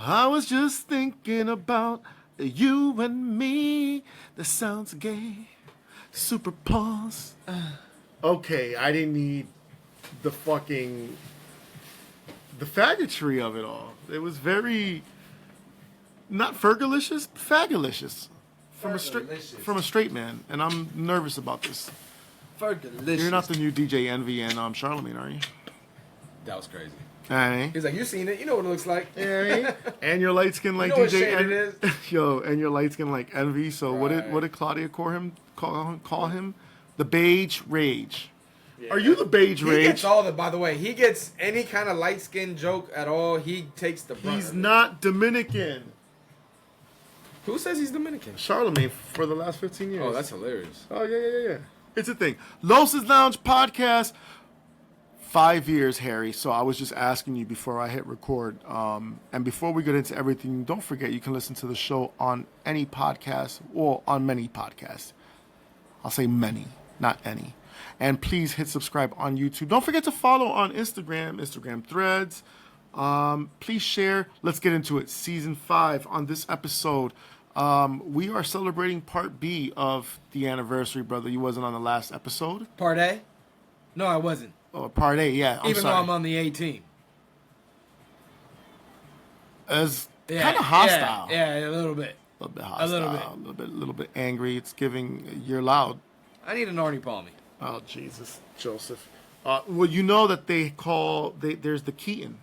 I was just thinking about you and me. That sounds gay. Super pause. Okay, I didn't need the faggotry of it all. It was very not fergalicious, faggalicious from a straight man, and I'm nervous about this. Fergalicious. You're not the new DJ Envy and Charlemagne, are you? That was crazy. Hey. He's like, you seen it? You know what it looks like. Yeah, and your light skin like You know what DJ shade Envy. it is? Yo, and your light skin like Envy. So Right. what did Claudia call him? The beige rage. Yeah. Are you the beige He rage? gets all the. By the way, he gets any kind of light skin joke at all. He takes the brunt. He's of it. not Dominican. Who says he's Dominican? Charlemagne for the last 15 years. Oh, that's hilarious. Oh, yeah. It's a thing. Los's Lounge podcast, 5 years, Harry. So I was just asking you before I hit record. And before we get into everything, don't forget you can listen to the show on any podcast or on many podcasts. I'll say many, not any. And please hit subscribe on YouTube. Don't forget to follow on Instagram Threads. Please share. Let's get into it. Season 5 on this episode. We are celebrating part B of the anniversary, brother. You wasn't on the last episode. Part A? No, I wasn't. Oh, part A, yeah. Even though I'm on the 18. It's kind of hostile. Yeah, a little bit. A little bit hostile. A little bit angry. It's giving, you're loud. I need an Arnie Palmy. Oh, Jesus, Joseph. Well, you know that there's the Keaton.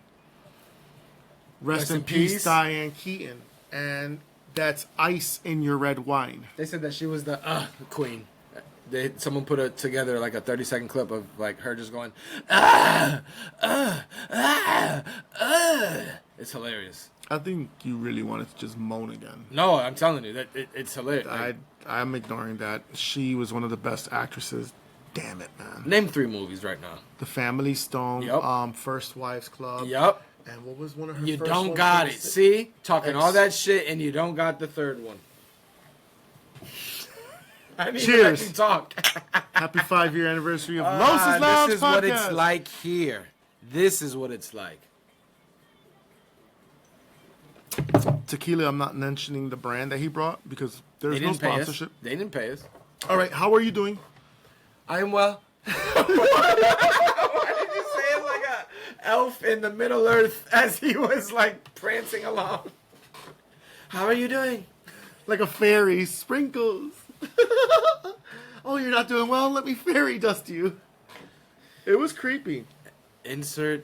Rest in peace, Diane Keaton. And that's ice in your red wine. They said that she was the queen. Someone put together like a 30-second clip of like her just going, It's hilarious. I think you really wanted to just moan again. No, I'm telling you that it's hilarious. I'm ignoring that. She was one of the best actresses. Damn it, man. Name 3 movies right now. The Family Stone. Yep. First Wives Club. Yep. And what was one of her You first don't ones? got it. See? Talking all that shit and you don't got the third one. I need to let you talk. Happy 5-year anniversary of Los's Lounge This is podcast. what it's like here. This is what it's like. Tequila, I'm not mentioning the brand that he brought because there's no sponsorship. They didn't pay us. All right, how are you doing? I am well. Why did you say it like a elf in the Middle Earth as he was like prancing along? How are you doing? Like a fairy, sprinkles. Oh, you're not doing well? Let me fairy dust you. It was creepy. Insert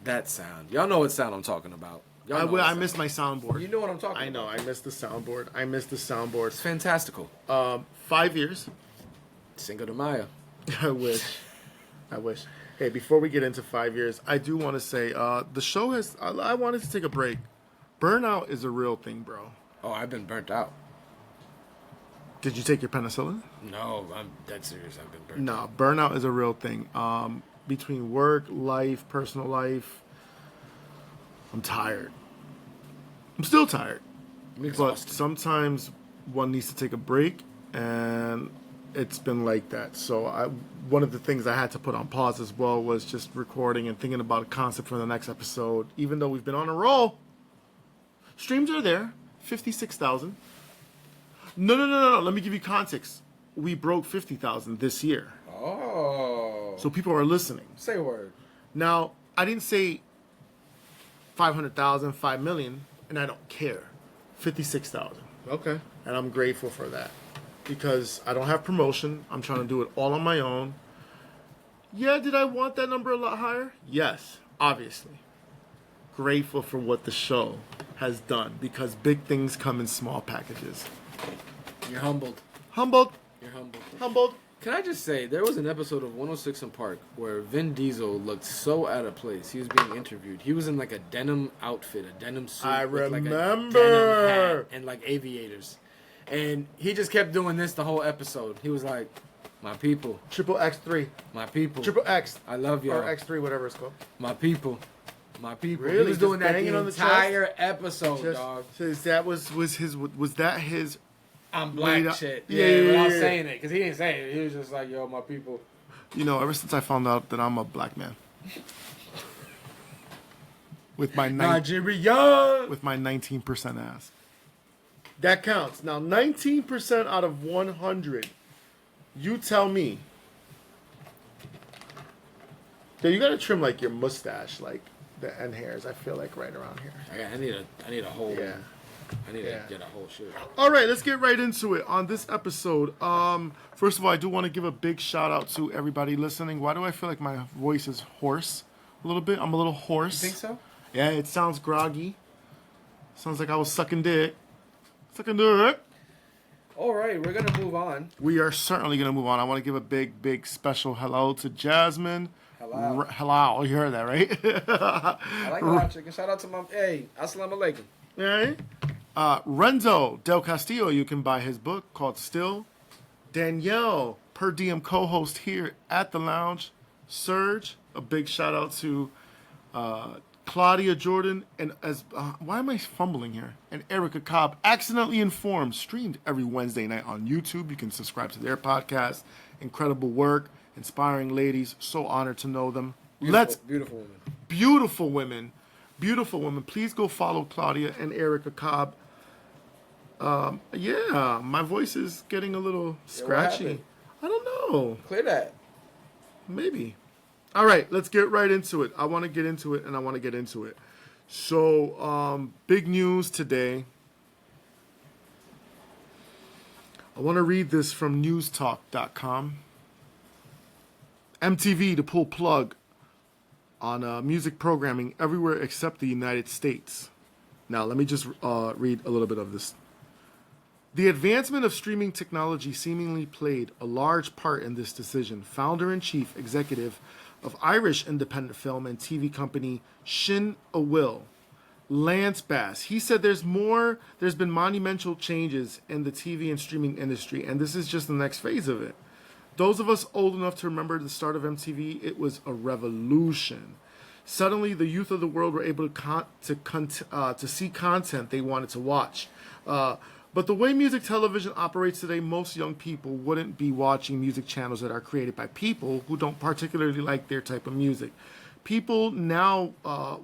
that sound. Y'all know what sound I'm talking about. I missed my soundboard. You know what I'm talking about. I know. I missed the soundboard. It's fantastical. 5 years. Cinco de Mayo. I wish. Hey, before we get into 5 years, I do want to say the show has. I wanted to take a break. Burnout is a real thing, bro. Oh, I've been burnt out. Did you take your penicillin? No, I'm dead serious. I've been burnt out. No, burnout is a real thing. Between work, life, personal life, I'm tired. I'm still tired. I'm exhausted. But sometimes one needs to take a break, and it's been like that. So one of the things I had to put on pause as well was just recording and thinking about a concept for the next episode. Even though we've been on a roll, streams are there, 56,000. No. Let me give you context. We broke 50,000 this year. Oh. So people are listening. Say a word. Now, I didn't say 500,000, 5 million, and I don't care. 56,000. Okay. And I'm grateful for that. Because I don't have promotion. I'm trying to do it all on my own. Yeah, did I want that number a lot higher? Yes, obviously. Grateful for what the show has done. Because big things come in small packages. You're humbled. Humbled. You're humbled. Humbled. Can I just say, there was an episode of 106 in Park where Vin Diesel looked so out of place. He was being interviewed. He was in like a denim outfit, a denim suit. I with like remember. a denim hat and like aviators. And he just kept doing this the whole episode. He was like, my people. Triple X3. My people. Triple X. I love y'all. Or X3, whatever it's called. My people. My people. Really? He was doing Just that banging the on the entire episode, dog. So was that his I'm black Wait, shit. yeah, without yeah. saying it. Because he didn't say it. He was just like, yo, my people. You know, ever since I found out that I'm a black man, with my Nigeria. with my 19% ass. That counts. Now, 19% out of 100. You tell me. Yeah, you gotta trim like your mustache, like the end hairs. I feel like right around here. I need a whole. Yeah. I need to get a whole shit. All right, let's get right into it on this episode. First of all, I do want to give a big shout out to everybody listening. Why do I feel like my voice is hoarse a little bit? I'm a little hoarse. You think so? Yeah, it sounds groggy. Sounds like I was sucking dick. Sucking dick. All right, we're gonna move on. We are certainly going to move on. I want to give a big, big special hello to Jasmine. Hello. Hello. You heard that, right? I like hot chicken. Shout out to my assalamu alaikum. Right? Renzo Del Castillo, you can buy his book called Still. Danielle, per diem co-host here at the lounge. Serge, a big shout out to Claudia Jordan, and why am I fumbling here? And Erica Cobb, Accidentally Informed, streamed every Wednesday night on YouTube. You can subscribe to their podcast. Incredible work, inspiring ladies. So honored to know them. Beautiful women. Beautiful women. Beautiful women. Please go follow Claudia and Erica Cobb. Yeah, my voice is getting a little scratchy. I don't know. Clear that. Maybe. All right, let's get right into it. I want to get into it, and I want to get into it. So, big news today. I want to read this from newstalk.com. MTV to pull plug on music programming everywhere except the United States. Now, let me just read a little bit of this. The advancement of streaming technology seemingly played a large part in this decision. Founder and chief executive of Irish independent film and TV company Shin Will, Lance Bass. He said there's been monumental changes in the TV and streaming industry, and this is just the next phase of it. Those of us old enough to remember the start of MTV, it was a revolution. Suddenly, the youth of the world were able to see content they wanted to watch. But the way music television operates today, most young people wouldn't be watching music channels that are created by people who don't particularly like their type of music. People now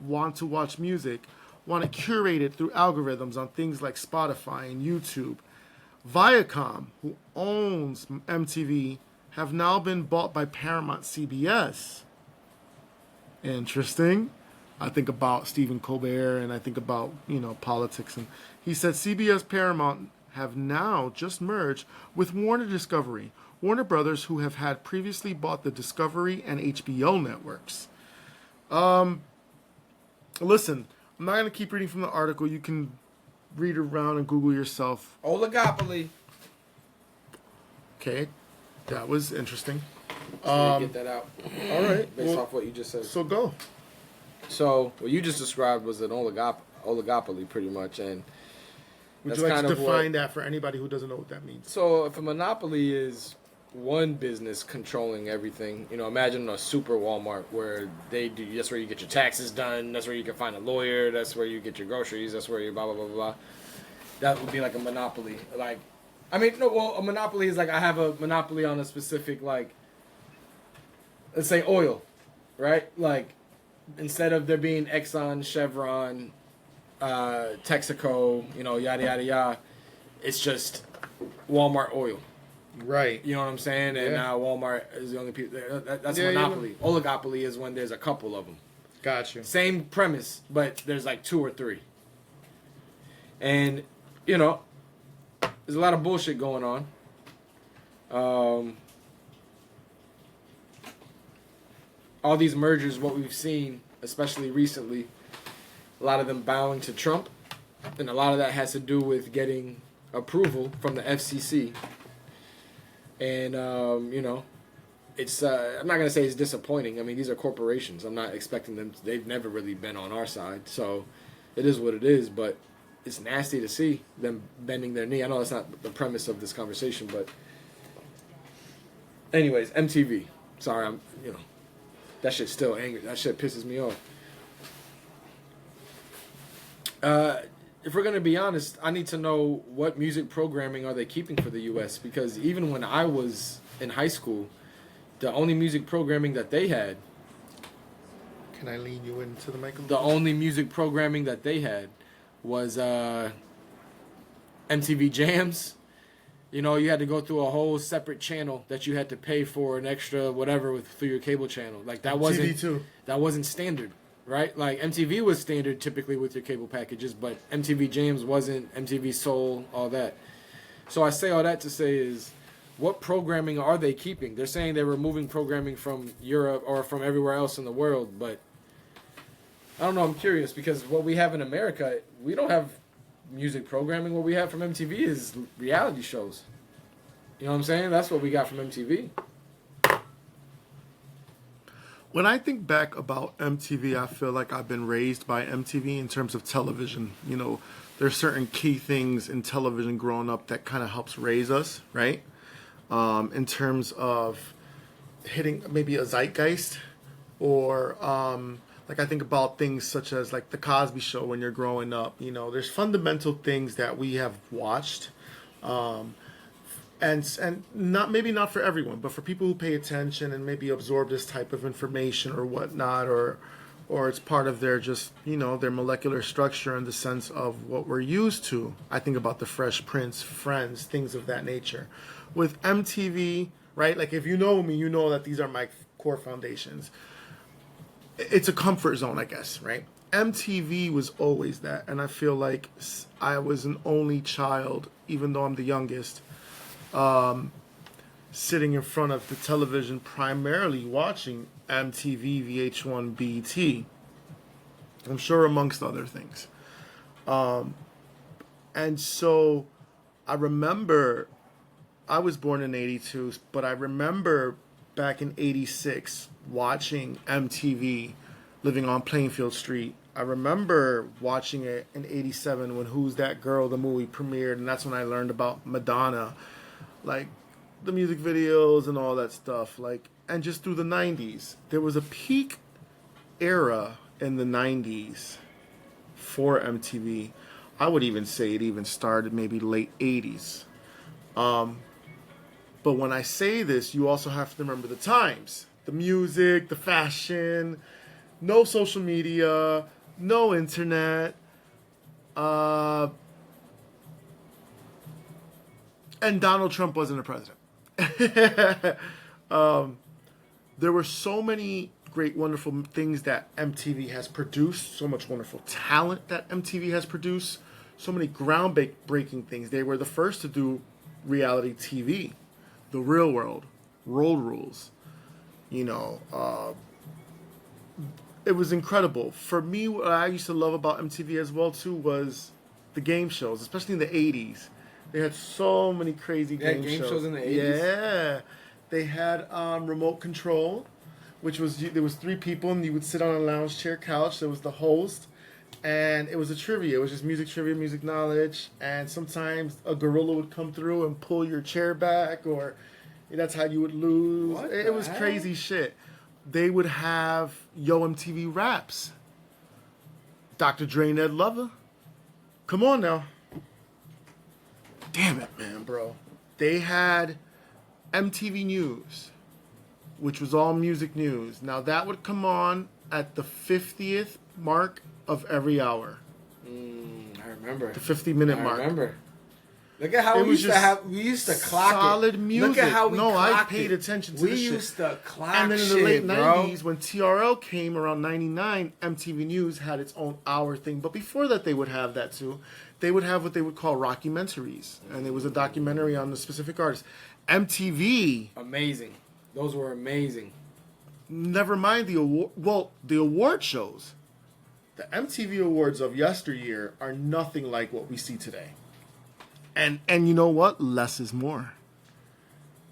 want to watch music, want to curate it through algorithms on things like Spotify and YouTube. Viacom, who owns MTV, have now been bought by Paramount CBS. Interesting. I think about Stephen Colbert and I think about, politics. And he said CBS Paramount have now just merged with Warner Discovery, Warner Brothers, who have had previously bought the Discovery and HBO networks. Listen, I'm not going to keep reading from the article. You can read around and Google yourself. Oligopoly. Okay, that was interesting. Get that out. All right. Based off what you just said. So go. So what you just described was an oligopoly, pretty much, and would you like to define that for anybody who doesn't know what that means? So if a monopoly is one business controlling everything, imagine a super Walmart where that's where you get your taxes done, that's where you can find a lawyer, that's where you get your groceries, that's where you blah, blah, blah, blah. That would be like a monopoly. A monopoly is like I have a monopoly on a specific, let's say oil, right? Instead of there being Exxon, Chevron, Texaco, yada, yada, yada, it's just Walmart oil. Right. You know what I'm saying? And now Walmart is the only people. That's a monopoly. Yeah. Oligopoly is when there's a couple of them. Gotcha. Same premise, but there's 2 or 3. And, there's a lot of bullshit going on. All these mergers, what we've seen, especially recently, a lot of them bowing to Trump, and a lot of that has to do with getting approval from the FCC. And, it's, I'm not going to say it's disappointing. I mean, these are corporations. I'm not expecting them, they've never really been on our side, so it is what it is, but it's nasty to see them bending their knee. I know that's not the premise of this conversation, but anyways, MTV. Sorry, that shit's still angry. That shit pisses me off. If we're going to be honest, I need to know what music programming are they keeping for the U.S. Because even when I was in high school, the only music programming that they had Can I lean you into the microphone? The only music programming that they had was MTV Jams. You know, you had to go through a whole separate channel that you had to pay for an extra whatever through your cable channel. Like that wasn't standard, right? Like MTV was standard typically with your cable packages, but MTV Jams wasn't. MTV Soul, all that. So I say all that to say is, what programming are they keeping? They're saying they're removing programming from Europe or from everywhere else in the world, but I don't know. I'm curious because what we have in America, we don't have music programming. What we have from MTV is reality shows. You know what I'm saying? That's what we got from MTV. When I think back about MTV, I feel like I've been raised by MTV in terms of television. You know, there's certain key things in television growing up that kind of helps raise us, right? In terms of hitting maybe a zeitgeist or like I think about things such as like the Cosby Show when you're growing up. You know, there's fundamental things that we have watched, and not for everyone, but for people who pay attention and maybe absorb this type of information or whatnot, or it's part of their just their molecular structure in the sense of what we're used to. I think about the Fresh Prince, Friends, things of that nature. With MTV, right? Like if you know me, you know that these are my core foundations. It's a comfort zone, I guess, right? MTV was always that, and I feel like I was an only child, even though I'm the youngest, sitting in front of the television, primarily watching MTV, VH1, BET. I'm sure amongst other things. And so I remember, I was born in 82, but I remember back in 86 watching MTV, living on Plainfield Street. I remember watching it in 87 when Who's That Girl, the movie premiered, and that's when I learned about Madonna, like the music videos and all that stuff. Like, and just through the 90s, there was a peak era in the 90s for MTV. I would even say it even started maybe late 80s. But when I say this, you also have to remember the times. The music, the fashion, no social media, no internet, and Donald Trump wasn't a president. There were so many great, wonderful things that MTV has produced, so much wonderful talent that MTV has produced, so many groundbreaking things. They were the first to do reality TV, The Real World, Road Rules. It was incredible. For me, what I used to love about MTV as well, too, was the game shows, especially in the 80s. They had so many crazy game shows in the 80s? Yeah. They had Remote Control, which was, there was 3 people, and you would sit on a lounge chair couch. There was the host, and it was a trivia. It was just music trivia, music knowledge, and sometimes a gorilla would come through and pull your chair back, or that's how you would lose. It was crazy shit. They would have Yo MTV Raps. Dr. Dre and Ed Lover. Come on now. Damn it, man, bro. They had MTV News, which was all music news. Now, that would come on at the 50th mark of every hour. I remember. The 50-minute mark. I remember. Look at how we used to clock solid it. music. Look at how we clocked I paid attention to this shit. We used to clock And then in the late 90s, bro. when TRL came around 99, MTV News had its own hour thing. But before that, they would have that too. They would have what they would call rockumentaries. And it was a documentary on the specific artist. MTV. Amazing. Those were amazing. Never mind the award. Well, the award shows. The MTV Awards of yesteryear are nothing like what we see today. And you know what? Less is more.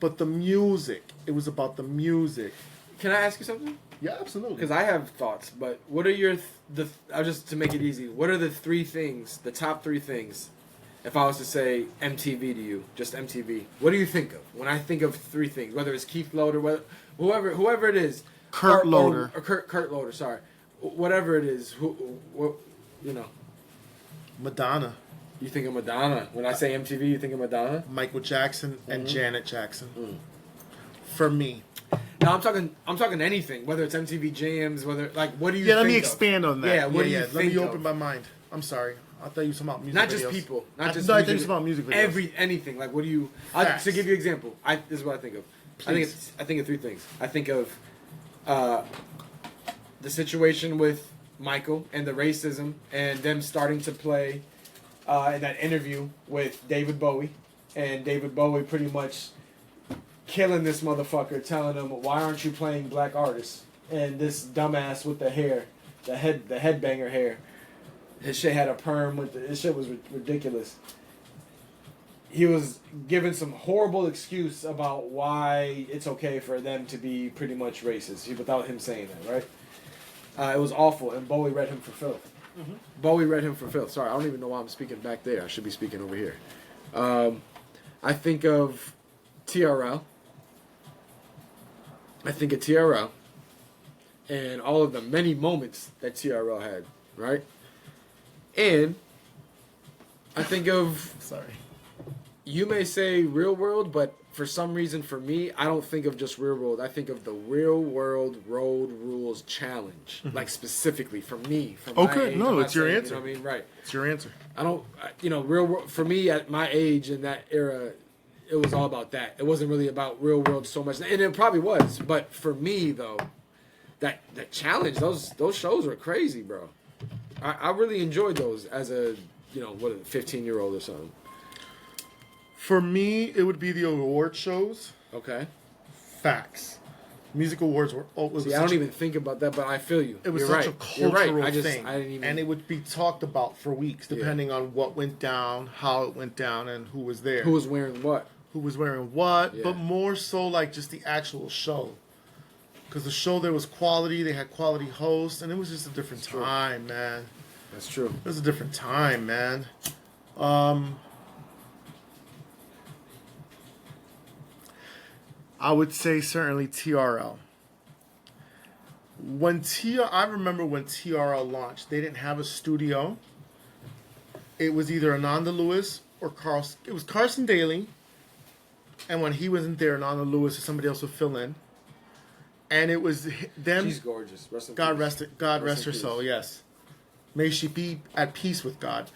But the music, it was about the music. Can I ask you something? Yeah, absolutely. Because I have thoughts, but what are your just to make it easy? What are the 3 things, the top 3 things? If I was to say MTV to you, just MTV, what do you think of when I think of 3 things? Whether it's Keith Loader, whoever it is, Kurt Loder, or Kurt Loder, sorry, whatever it is, Madonna. You think of Madonna. When I say MTV, you think of Madonna? Michael Jackson and Janet Jackson. For me. No, I'm talking anything, whether it's MTV Jams, whether like what do you? Yeah, let think me of? expand on that. Yeah, what do you Let think me of? open my mind. I'm sorry. I thought you were talking about music Not videos. just people, not just no, I music, think it's about music videos. anything. Like, what do you? Facts. To give you an example, this is what I think of. Please. I think of three things. I think of the situation with Michael and the racism and them starting to play in that interview with David Bowie, and David Bowie pretty much killing this motherfucker, telling him, "Why aren't you playing black artists?" And this dumbass with the hair, the headbanger hair. His shit had a perm with his shit was ridiculous. He was giving some horrible excuse about why it's okay for them to be pretty much racist without him saying that, right? It was awful, and Bowie read him for filth. Mm-hmm. Bowie read him for filth. Sorry, I don't even know why I'm speaking back there. I should be speaking over here. I think of TRL. I think of TRL and all of the many moments that TRL had, right? And I think of, Sorry. you may say real world, but for some reason for me, I don't think of just real world. I think of the real world road rules challenge, like specifically for me. For my age. No, I'm not it's your saying, answer. You know what I mean? Right. It's your answer. I don't, real world, for me at my age in that era, it was all about that. It wasn't really about real world so much. And it probably was. But for me, though, that challenge, those shows were crazy, bro. I really enjoyed those as a, 15-year-old or something. For me, it would be the award shows. Okay. Facts. Music awards were. See, I don't even think about that, but I feel you. It was You're such right. a You're cultural right. thing, I didn't even. and it would be talked about for weeks, depending on what went down, how it went down, and who was there. Who was wearing what? Who was wearing what? Yeah. But more so, like just the actual show. Because the show, there was quality. They had quality hosts, and it was just a different time, man. That's true. It was a different time, man. I would say certainly TRL. I remember when TRL launched, they didn't have a studio. It was either Ananda Lewis or Carson. It was Carson Daly, and when he wasn't there, Ananda Lewis or somebody else would fill in. And it was them. She's gorgeous. God rest her soul. Yes, may she be at peace with God.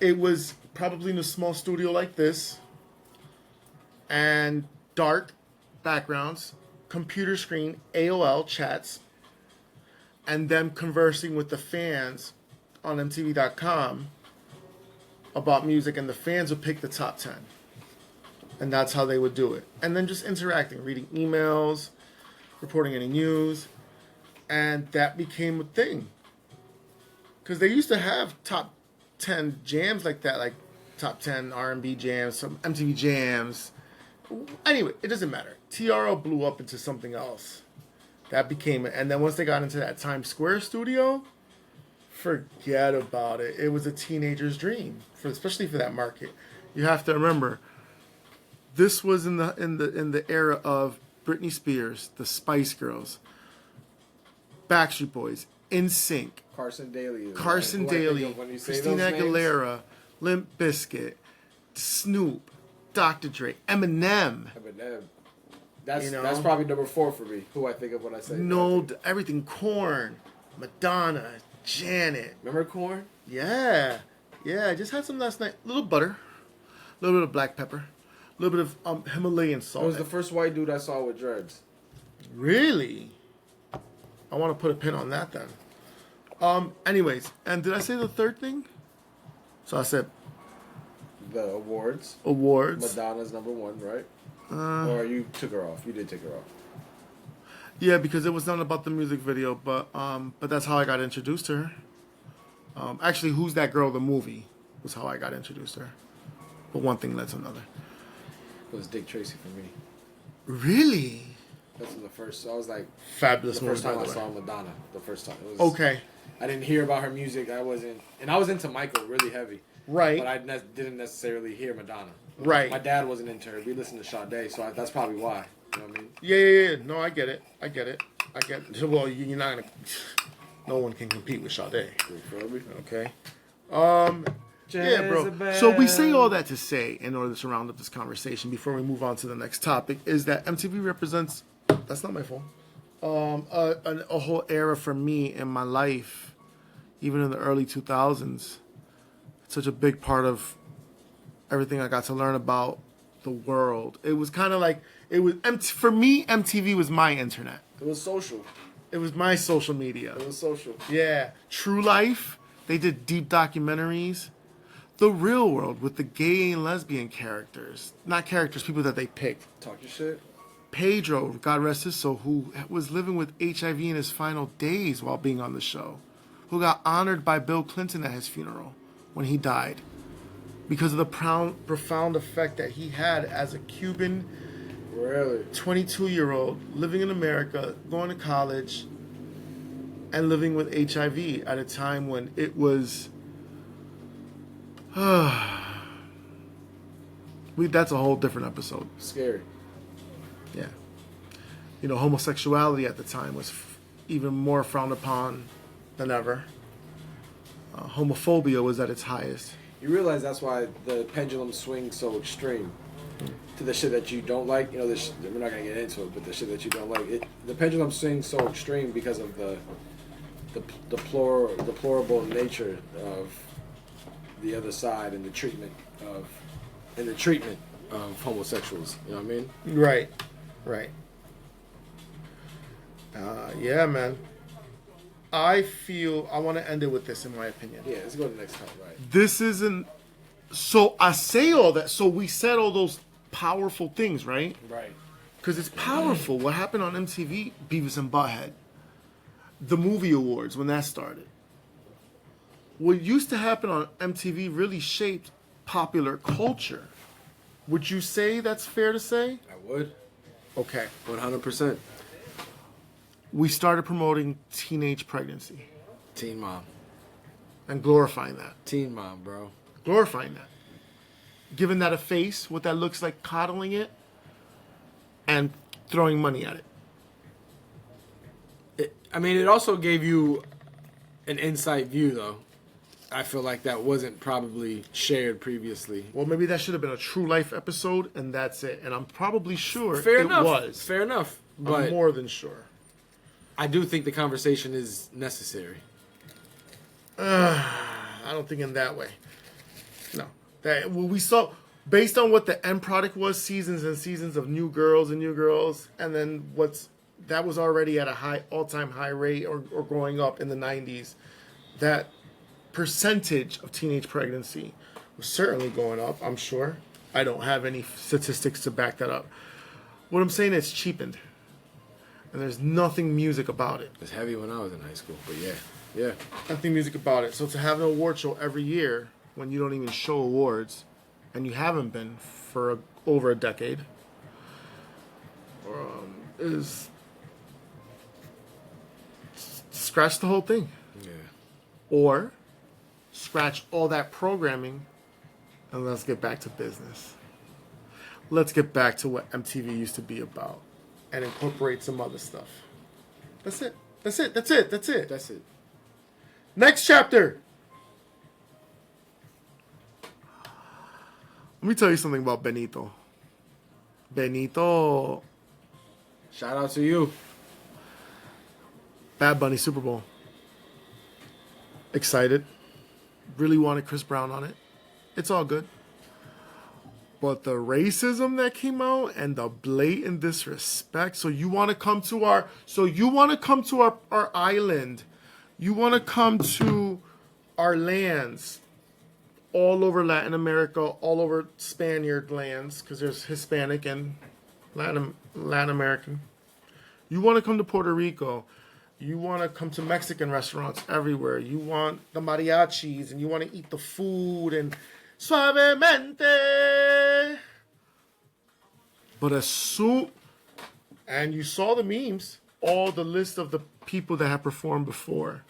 It was probably in a small studio like this, and dark backgrounds, computer screen, AOL chats, and them conversing with the fans on MTV.com about music, and the fans would pick the top 10. And that's how they would do it. And then just interacting, reading emails, reporting any news, and that became a thing. Because they used to have top 10 jams like that, like top 10 R&B jams, some MTV jams. Anyway, it doesn't matter. TRL blew up into something else. That became it. And then once they got into that Times Square studio, forget about it. It was a teenager's dream, especially for that market. You have to remember, this was in the era of Britney Spears, the Spice Girls, Backstreet Boys, NSYNC, Carson Daly, Christina Aguilera, Limp Bizkit, Snoop, Dr. Dre, Eminem. That's probably number 4 for me. Who I think of when I say Everything. Korn, Madonna, Janet. Remember Korn? Yeah. I just had some last night. A little butter, a little bit of black pepper, a little bit of Himalayan salt. It was the first white dude I saw with dreads. Really? I want to put a pin on that then. Anyways, and did I say the third thing? So I said the awards. Madonna's number 1, right? Or you took her off. You did take her off. Yeah, because it was not about the music video, but that's how I got introduced to her. Actually, Who's That Girl? The movie was how I got introduced to her. But one thing led to another. It was Dick Tracy for me. Really? That's the first. I was like fabulous. The first time I saw Madonna. The first time. It was, okay. I didn't hear about her music. I was into Michael really heavy. Right. But I didn't necessarily hear Madonna. Right. My dad wasn't into her. We listened to Sade, so that's probably why. You know what I mean? Yeah. No, I get it. Well, you're not gonna. No one can compete with Sade. Okay. Yeah, bro. So we say all that to say, in order to round up this conversation before we move on to the next topic, is that MTV represents That's not my fault. A whole era for me in my life, even in the early 2000s. It's such a big part of everything I got to learn about the world. It was kind of like for me. MTV was my internet. It was social. It was my social media. It was social. Yeah, True Life. They did deep documentaries. The Real World with the gay and lesbian characters, not characters, people that they picked. Talk your shit. Pedro, God rest his soul, who was living with HIV in his final days while being on the show, who got honored by Bill Clinton at his funeral when he died because of the profound effect that he had as a Cuban Really? 22-year-old living in America, going to college, and living with HIV at a time when it was... that's a whole different episode. Scary. Yeah. You know, homosexuality at the time was even more frowned upon than ever. Homophobia was at its highest. You realize that's why the pendulum swings so extreme to the shit that you don't like. You know, we're not gonna get into it, but the shit that you don't like, the pendulum swings so extreme because of the deplorable nature of the other side and the treatment of homosexuals. You know what I mean? Right. Yeah, man. I want to end it with this, in my opinion. Yeah, let's go to the next time, right? This isn't... So I say all that. So we said all those powerful things, right? Right. Because it's powerful. What happened on MTV, Beavis and Butthead, the movie awards, when that started. What used to happen on MTV really shaped popular culture. Would you say that's fair to say? I would. Okay. 100%. We started promoting teenage pregnancy Teen mom. and glorifying that. Teen mom, bro. Glorifying that. Giving that a face, what that looks like, coddling it, and throwing money at it. It also gave you an inside view, though. I feel like that wasn't probably shared previously. Well, maybe that should have been a True Life episode, and that's it. And I'm probably sure Fair it enough. was. Fair enough. But I'm more than sure. I do think the conversation is necessary. I don't think in that way. No. We saw, based on what the end product was, seasons and seasons of new girls, and then that was already at a all-time high rate or growing up in the 90s. That percentage of teenage pregnancy was certainly going up, I'm sure. I don't have any statistics to back that up. What I'm saying is cheapened. And there's nothing music about it. It's heavy when I was in high school, but yeah. Nothing music about it. So to have an award show every year when you don't even show awards, and you haven't been for over a decade, is scratch the whole thing. Yeah. Or scratch all that programming and let's get back to business. Let's get back to what MTV used to be about and incorporate some other stuff. That's it. That's it. Next chapter. Let me tell you something about Benito. Shout out to you. Bad Bunny Super Bowl. Excited. Really wanted Chris Brown on it. It's all good. But the racism that came out and the blatant disrespect. So you want to come to our island. You want to come to our lands. All over Latin America, all over Spaniard lands, because there's Hispanic and Latin American. You want to come to Puerto Rico. You want to come to Mexican restaurants everywhere. You want the mariachis, and you want to eat the food, and suavemente. But and you saw the memes, all the list of the people that have performed before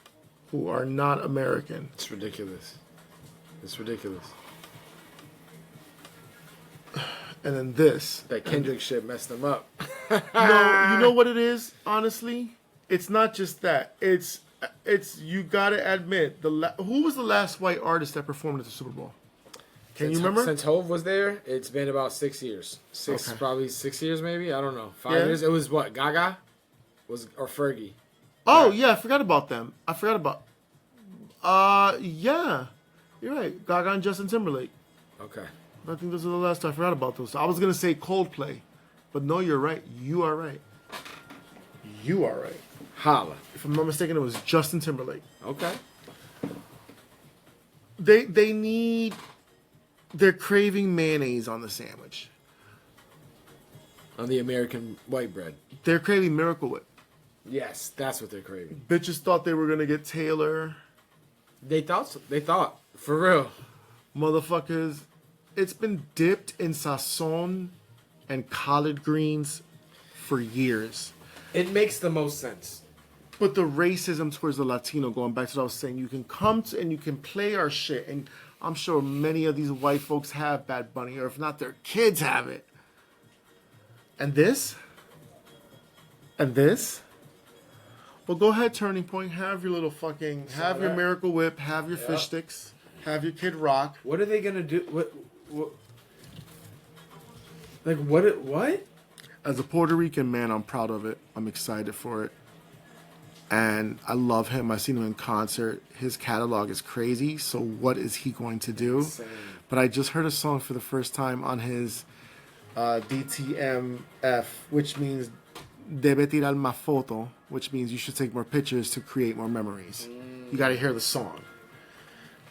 who are not American. It's ridiculous. And then this. That Kendrick shit messed them up. No, you know what it is, honestly? It's not just that. It's you gotta admit, who was the last white artist that performed at the Super Bowl? Can you remember? Since Hove was there, it's been about 6 years. Okay. Probably 6 years, maybe. I don't know. 5 Yeah. years. It was what? Gaga, or Fergie. Oh, Right. yeah, I forgot about them. I forgot about. Yeah, you're right. Gaga and Justin Timberlake. Okay. I think those are the last. I forgot about those. I was gonna say Coldplay, but no, you're right. You are right. You are right. Holla. If I'm not mistaken, it was Justin Timberlake. Okay. They need. They're craving mayonnaise on the sandwich. On the American white bread. They're craving Miracle Whip. Yes, that's what they're craving. Bitches thought they were gonna get Taylor. They thought so. They thought. For real. Motherfuckers, it's been dipped in sazon and collard greens for years. It makes the most sense. But the racism towards the Latino, going back to what I was saying, you can come to and you can play our shit. And I'm sure many of these white folks have Bad Bunny, or if not, their kids have it. And this? And this? Well, go ahead, Turning Point. Have your little fucking, have your Miracle Whip, have your fish sticks, have your Kid Rock. What are they gonna do? What? Like what? What? As a Puerto Rican man, I'm proud of it. I'm excited for it. And I love him. I've seen him in concert. His catalog is crazy. So what is he going to do? Insane. But I just heard a song for the first time on his DTMF, which means Debe tirar más foto, which means you should take more pictures to create more memories. You got to hear the song.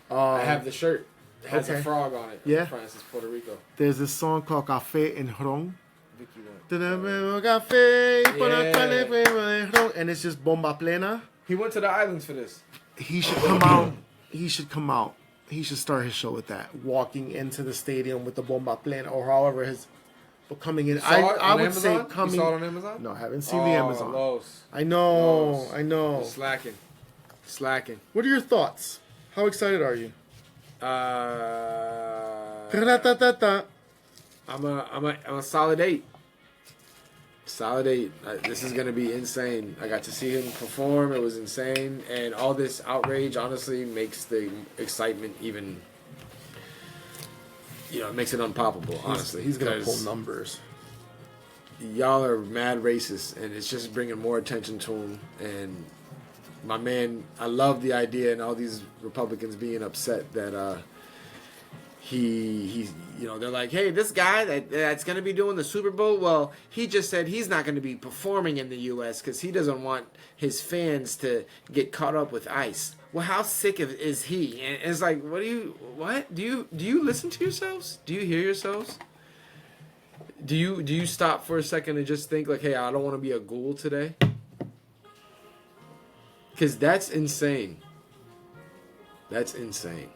I have the shirt. It has okay. a frog on it. Yeah. Francis, Puerto Rico. There's this song called Café en Ron. Vicky went. And it's just bomba plena. He went to the islands for this. He should come out. He should come out. He should start his show with that. Walking into the stadium with the bomba plena, or however his. But coming in, I would say coming. You saw it on Amazon? No, I haven't seen the Amazon. Los. I know. Los. I know. Slacking. What are your thoughts? How excited are you? Ta-ta-ta-ta. I'm a solid 8. Solid 8. This is gonna be insane. I got to see him perform. It was insane, and all this outrage honestly makes the excitement even. It makes it unpoppable. Honestly, He's gonna pull because numbers. y'all are mad racist, and it's just bringing more attention to him. And my man, I love the idea, and all these Republicans being upset that he's they're like, hey, this guy that's going to be doing the Super Bowl, well, he just said he's not going to be performing in the U.S. because he doesn't want his fans to get caught up with ICE. Well, how sick is he? And it's like, what? Do you listen to yourselves? Do you hear yourselves? Do you stop for a second and just think like, hey, I don't want to be a ghoul today? Because that's insane. That's insane.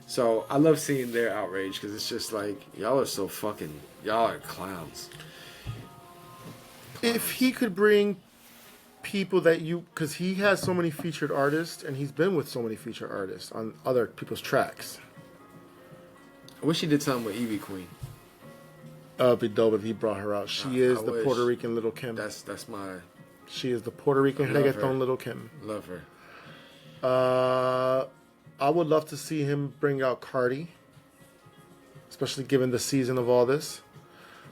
So I love seeing their outrage because it's just like, y'all are clowns. If he could bring people that because he has so many featured artists and he's been with so many featured artists on other people's tracks. I wish he did something with Evie Queen. It'd be dope if he brought her out. She is I the wish. Puerto Rican Little Kim. That's my She is the Puerto Rican Love her. reggaeton Little Kim. love her. I would love to see him bring out Cardi, especially given the season of all this.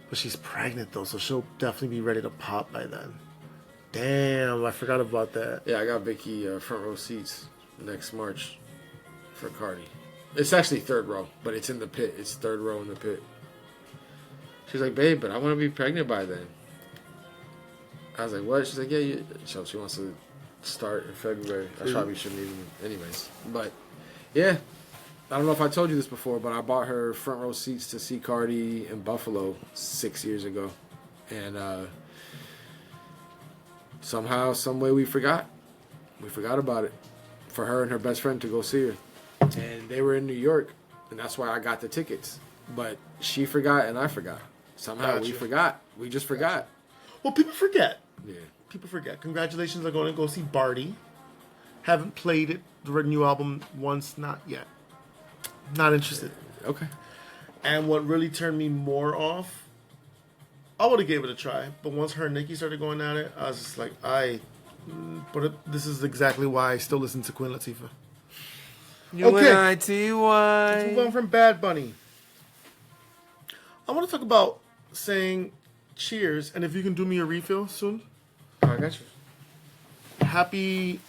But she's pregnant though, so she'll definitely be ready to pop by then. Damn, I forgot about that. Yeah, I got Vicky front row seats next March for Cardi. It's actually third row, but it's in the pit. It's third row in the pit. She's like, babe, but I want to be pregnant by then. I was like, what? She's like, yeah. So she wants to start in February. I probably shouldn't even, anyways. But yeah, I don't know if I told you this before, but I bought her front row seats to see Cardi in Buffalo 6 years ago, and somehow, some way, we forgot. We forgot about it for her and her best friend to go see her, and they were in New York, and that's why I got the tickets. But she forgot, and I forgot. Somehow we forgot. We just forgot. Well, people forget. Yeah. People forget. Congratulations on going to go see Barty. Haven't played it, the new album, once, not yet. Not interested. Okay. And what really turned me more off, I would have gave it a try. But once her and Nicki started going at it, I was just like, this is exactly why I still listen to Queen Latifah. UNITY. Let's move on from Bad Bunny. I want to talk about saying cheers, and if you can do me a refill soon. I got you.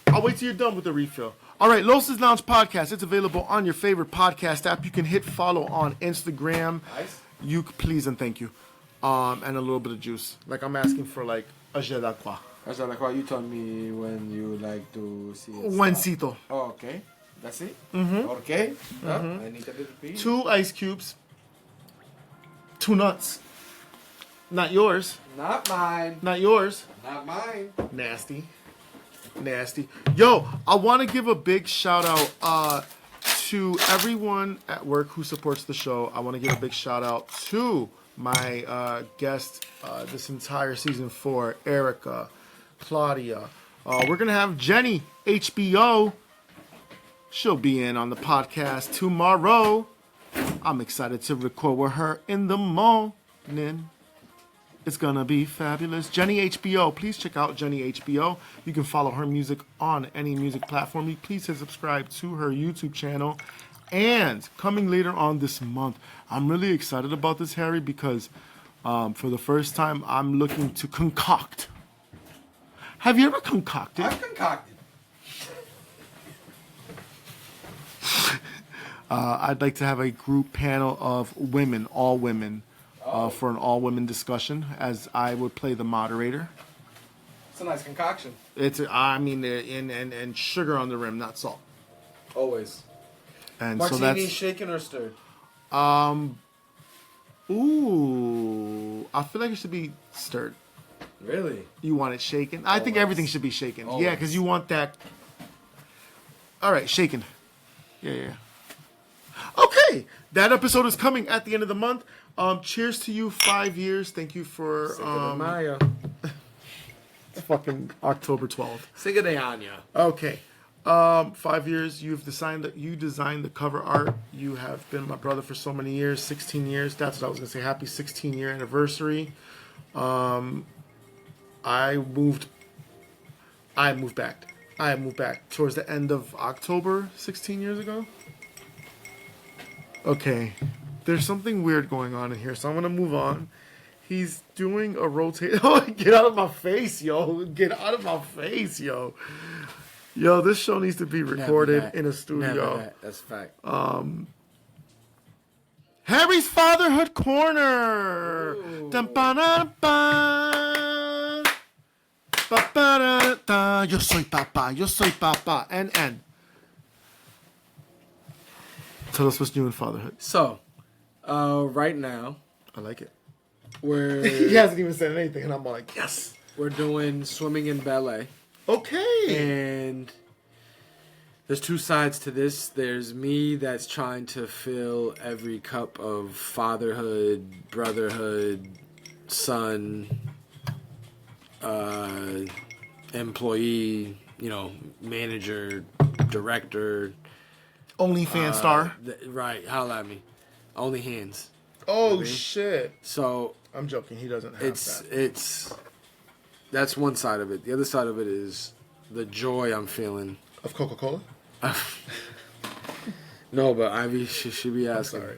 I'll wait till you're done with the refill. All right, Los' Lounge Podcast. It's available on your favorite podcast app. You can hit follow on Instagram. Nice. You please and thank you. And a little bit of juice. Like I'm asking for like a jet d'aqua. That's like what you told me when you like to see it. Buencito. Oh, okay. That's it? Mm-hmm. Okay. I need a little bit. 2 ice cubes. 2 nuts. Not yours. Not mine. Not yours. Not mine. Nasty. Yo, I want to give a big shout out to everyone at work who supports the show. I want to give a big shout out to my guest this entire season 4, Erica, Claudia. We're going to have Jenny, HBO. She'll be in on the podcast tomorrow. I'm excited to record with her in the morning. It's gonna be fabulous. Jenny HBO. Please check out Jenny HBO. You can follow her music on any music platform. You please hit subscribe to her YouTube channel. And coming later on this month, I'm really excited about this, Harry, because for the first time, I'm looking to concoct. Have you ever concocted? I've concocted. I'd like to have a group panel of women, all women, for an all-women discussion, as I would play the moderator. It's a nice concoction. And sugar on the rim, not salt. Always. And Martini so that's shaken or stirred? Ooh, I feel like it should be stirred. Really? You want it shaken? I think everything should be shaken. Always. Yeah, because you want that. All right, shaken. Yeah. Okay, that episode is coming at the end of the month. Cheers to you, 5 years. Thank you for Maya. it's fucking October 12th. Cinco de Año. Okay. 5 years. You designed the cover art. You have been my brother for so many years. 16 years. That's what I was gonna say. Happy 16-year anniversary. I moved back towards the end of October 16 years ago. Okay. There's something weird going on in here, so I'm gonna move on. He's doing a rotate. Oh, get out of my face, yo! Get out of my face, yo! Yo, this show needs to be recorded in a studio. That's a fact. Harry's Fatherhood Corner. Dun-ba-da-ba. Ba-ba-da-da. Yo soy papá. And. Tell us what's new in fatherhood. So, right now, I like it. he hasn't even said anything, and I'm like, yes. We're doing swimming and ballet. Okay. And there's 2 sides to this. There's me that's trying to fill every cup of fatherhood, brotherhood, son, employee, manager, director. OnlyFans star. Right, holla at me. Only hands. Oh, shit. So I'm joking. He doesn't have that. That's one side of it. The other side of it is the joy I'm feeling. Of Coca-Cola? No, but Ivy should be asking. I'm sorry.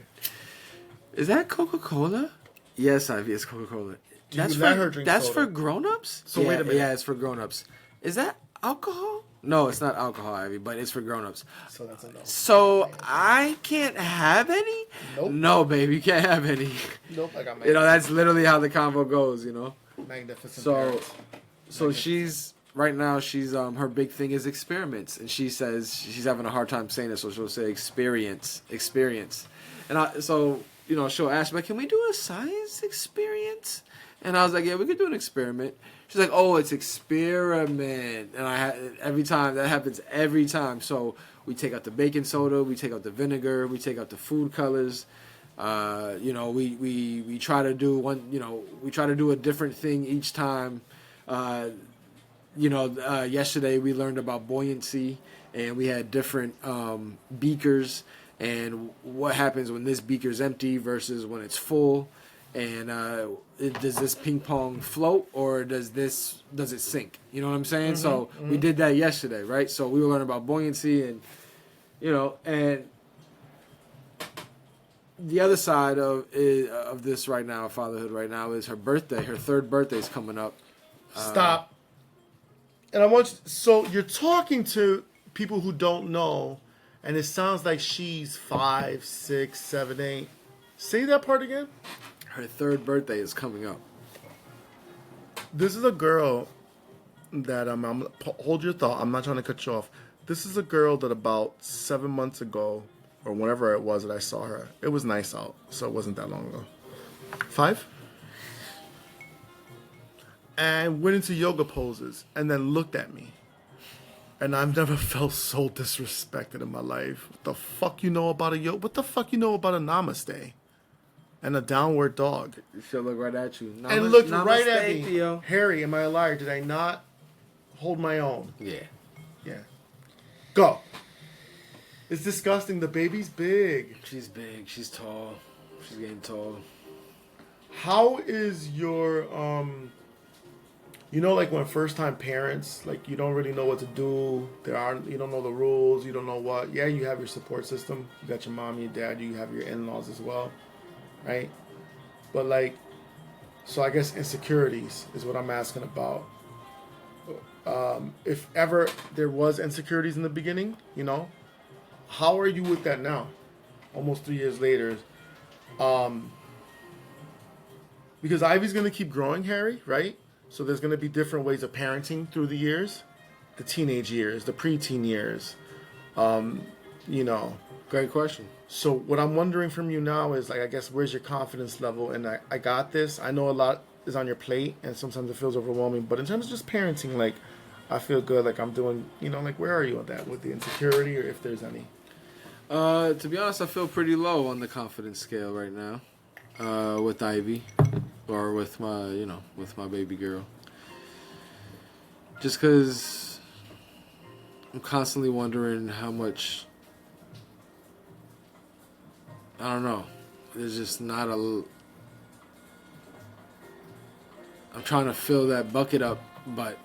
Is that Coca-Cola? Yes, Ivy, it's Coca-Cola. Let her drink That's soda. for grown-ups? So wait a minute. Yeah, it's for grown-ups. Is that alcohol? No, it's not alcohol, Ivy, but it's for grown-ups. So that's a no. So I can't have any? Nope. No, baby, you can't have any. Nope, I got that's literally how the convo goes, Magnificent. So she's right now. She's her big thing is experiments, and she says she's having a hard time saying it, so she'll say experience, and she'll ask me, like, can we do a science experience? And I was like, yeah, we could do an experiment. She's like, oh, it's experiment, and that happens every time. So we take out the baking soda, we take out the vinegar, we take out the food colors. We try to do we try to do a different thing each time. Yesterday we learned about buoyancy, and we had different beakers, and what happens when this beaker's empty versus when it's full, and does this ping pong float or does it sink? You know what I'm saying? We did that yesterday, right? So we were learning about buoyancy, and You know, and the other side of this right now, fatherhood right now, is her birthday. Her third birthday is coming up. Stop. And I want you, so you're talking to people who don't know, and it sounds like she's 5, 6, 7, 8. Say that part again. Her third birthday is coming up. This is a girl that hold your thought. I'm not trying to cut you off. This is a girl that about 7 months ago, or whenever it was that I saw her, it was nice out, so it wasn't that long ago. 5? And went into yoga poses and then looked at me. And I've never felt so disrespected in my life. What the fuck you know about a yoga? What the fuck you know about a namaste? And a downward dog. She'll look right at you. And looked right Namaste, at me. Theo. Harry, am I a liar? Did I not hold my own? Yeah. Yeah. Go. It's disgusting. The baby's big. She's big. She's tall. She's getting tall. How is your you know, like when first time parents, like you don't really know what to do. You don't know the rules. You don't know what. Yeah, you have your support system. You got your mom, your dad. You have your in-laws as well, right? But like, so I guess insecurities is what I'm asking about. If ever there was insecurities in the beginning, you know, how are you with that now? Almost 3 years later. Because Ivy's gonna keep growing, Harry, right? So there's going to be different ways of parenting through the years, the teenage years, the preteen years, you know. Great question. So what I'm wondering from you now is, like, I guess, where's your confidence level? And I got this. I know a lot is on your plate, and sometimes it feels overwhelming. But in terms of just parenting, like, I feel good. Like, I'm doing, you know, like, where are you with that? With the insecurity, or if there's any? To be honest, I feel pretty low on the confidence scale right now with Ivy. Or with my baby girl. Just because I'm constantly wondering how much, I don't know, there's just not I'm trying to fill that bucket up, but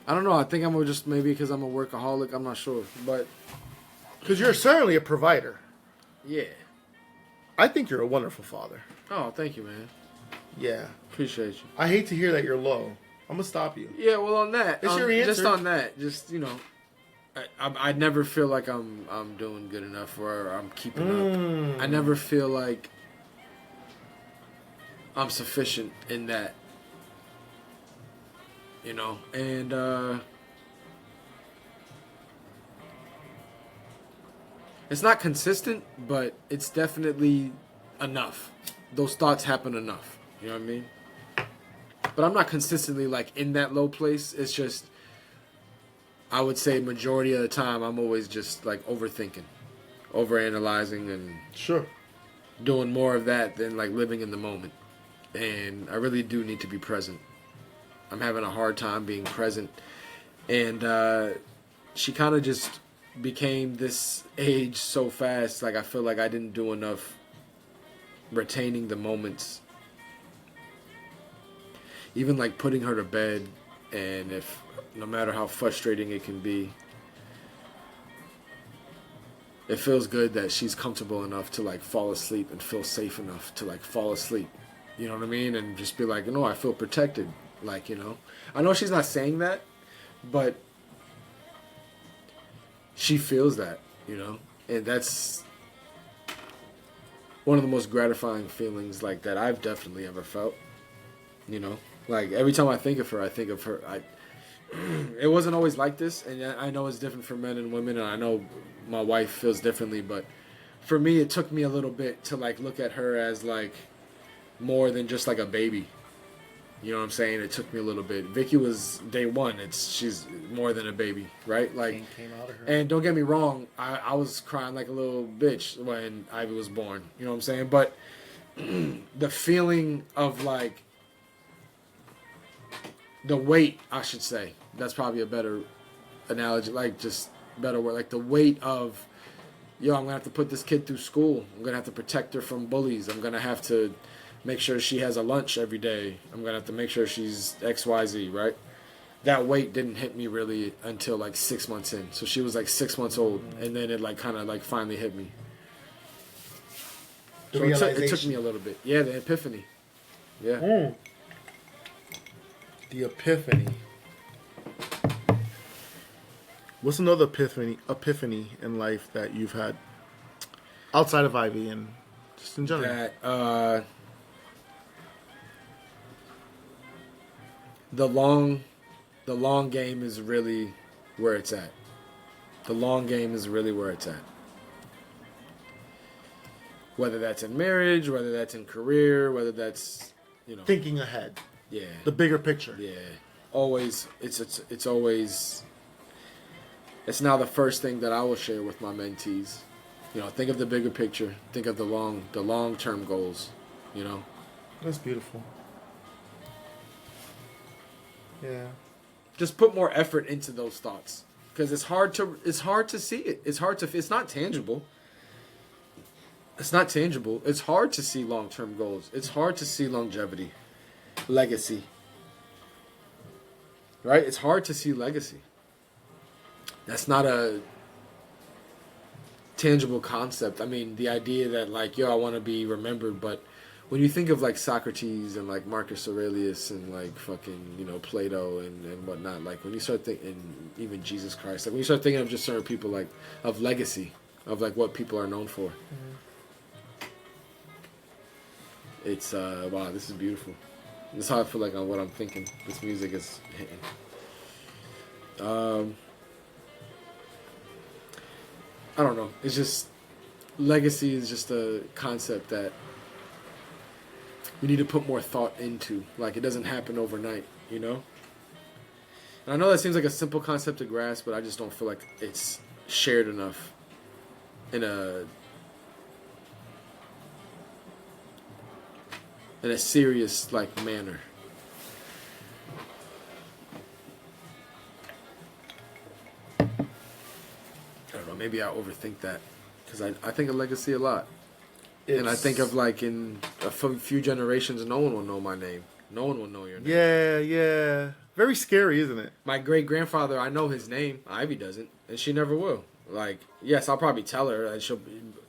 I don't know, I think I'm just, maybe because I'm a workaholic, I'm not sure, but. Because you're certainly a provider. Yeah. I think you're a wonderful father. Oh, thank you, man. Yeah. Appreciate you. I hate to hear that you're low. I'm going to stop you. Yeah, well, on that. It's your answer. Just on that. Just, you know, I never feel like I'm doing good enough or I'm keeping up. I never feel like I'm sufficient in that. You know, and it's not consistent, but it's definitely enough. Those thoughts happen enough. You know what I mean? But I'm not consistently like in that low place. It's just, I would say majority of the time, I'm always just like overthinking, overanalyzing, and Sure. doing more of that than like living in the moment. And I really do need to be present. I'm having a hard time being present. And she kind of just became this age so fast. Like I feel like I didn't do enough retaining the moments. Even like putting her to bed, and if no matter how frustrating it can be, it feels good that she's comfortable enough to like fall asleep and feel safe enough to like fall asleep. You know what I mean? And just be like, I feel protected. Like, I know she's not saying that, but she feels that, and that's one of the most gratifying feelings like that I've definitely ever felt. Like every time I think of her, it wasn't always like this, and I know it's different for men and women, and I know my wife feels differently, but for me, it took me a little bit to like look at her as like more than just like a baby. You know what I'm saying? It took me a little bit. Vicky was day one. She's more than a baby, right? Like, Came out of her. and don't get me wrong, I was crying like a little bitch when Ivy was born. You know what I'm saying? But the feeling of like the weight, I should say, that's probably a better analogy, like just better word, like the weight of, I'm gonna have to put this kid through school. I'm gonna have to protect her from bullies. I'm gonna have to make sure she has a lunch every day. I'm gonna have to make sure she's XYZ, right? that weight didn't hit me really until like 6 months in. So she was like 6 months old, and then it like kind of like finally hit me. So it took me a little bit. Yeah, the epiphany. Yeah. The epiphany. What's another epiphany in life that you've had outside of Ivy and just in general? That the long game is really where it's at. The long game is really where it's at. Whether that's in marriage, whether that's in career, whether that's, you know, Thinking ahead. yeah, The bigger picture. yeah. Always, it's always. It's now the first thing that I will share with my mentees. You know, think of the bigger picture. Think of the long-term goals. You know. That's beautiful. Yeah. Just put more effort into those thoughts, because it's hard to see it. It's not tangible. It's not tangible. It's hard to see long-term goals. It's hard to see longevity, legacy. Right? It's hard to see legacy. That's not a tangible concept. I mean, the idea that like, yo, I want to be remembered, but when you think of like Socrates and like Marcus Aurelius and like fucking, you know, Plato and whatnot, like when you start thinking, even Jesus Christ, like when you start thinking of just certain people, like of legacy, of like what people are known for. It's wow, this is beautiful. This is how I feel like on what I'm thinking. This music is hitting. I don't know. It's just legacy is just a concept that we need to put more thought into. Like it doesn't happen overnight, you know? And I know that seems like a simple concept to grasp, but I just don't feel like it's shared enough in a serious like manner. I don't know, maybe I overthink that, because I think of legacy a lot. And I think of like in a few generations, no one will know my name. No one will know your name. Yeah. Very scary, isn't it? My great-grandfather, I know his name. Ivy doesn't, and she never will. Like, yes, I'll probably tell her, and she'll.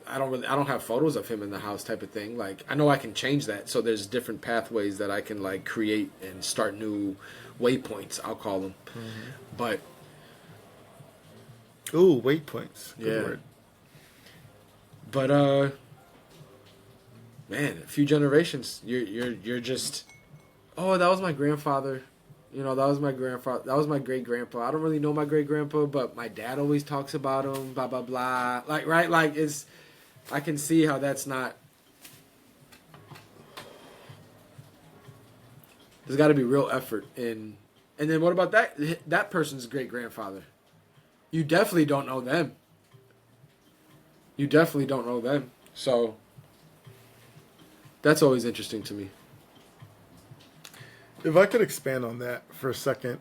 I don't have photos of him in the house, type of thing. Like, I know I can change that. So there's different pathways that I can like create and start new waypoints. I'll call them, but. Ooh, waypoints. Good word. But man, a few generations, you're just, oh, that was my grandfather. You know, that was my grandfather. That was my great grandpa. I don't really know my great grandpa, but my dad always talks about him. Blah blah blah. Like right, like it's. I can see how that's not. There's got to be real effort in. And then what about that person's great grandfather? You definitely don't know them. You definitely don't know them. So. That's always interesting to me. If I could expand on that for a second,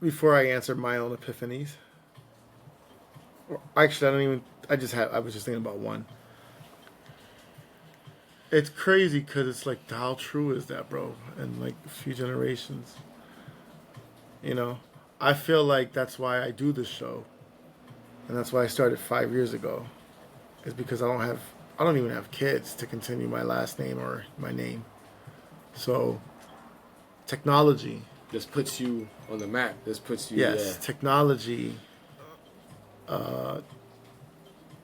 before I answer my own epiphanies. Actually, I was just thinking about one. It's crazy because it's like, how true is that, bro? In like a few generations. You know, I feel like that's why I do this show. And that's why I started 5 years ago. Is because I don't even have kids to continue my last name or my name. So, technology. This puts you on the map. This puts you. Yes, technology.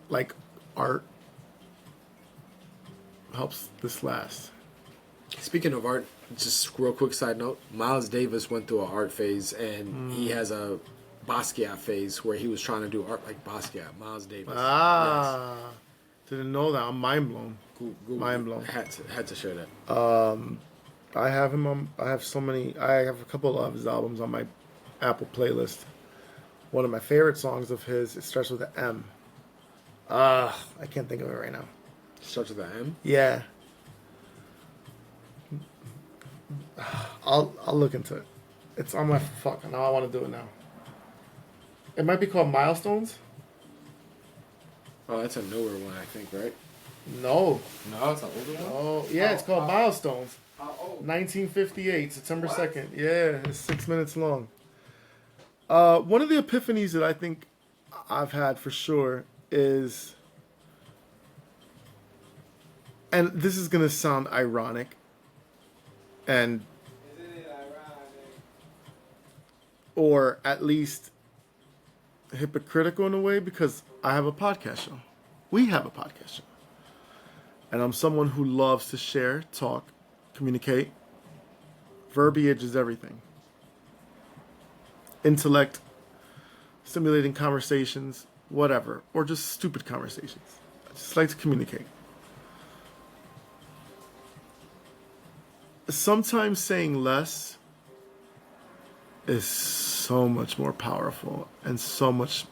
Like art helps this last. Speaking of art, just real quick side note: Miles Davis went through an art phase, and he has a Basquiat phase where he was trying to do art like Basquiat. Miles Davis. Yes. Didn't know that. I'm mind blown. Google. Mind blown. Had to share that. I have him on. I have a couple of his albums on my Apple playlist. One of my favorite songs of his. It starts with an M. I can't think of it right now. Starts with an M. Yeah. I'll look into it. It's on my fuck. Now I want to do it now. It might be called Milestones. Oh, that's a newer one, I think, right? No. No, it's an older one. Oh, yeah, it's called Milestones. Oh, 1958, September What? 2nd. Yeah, it's 6 minutes long. One of the epiphanies that I think I've had for sure is, and this is going to sound ironic and isn't it ironic? or at least hypocritical in a way, because I have a podcast show. We have a podcast show. And I'm someone who loves to share, talk, communicate. Verbiage is everything. Intellect, stimulating conversations, whatever, or just stupid conversations. I just like to communicate. Sometimes saying less is so much more powerful and so much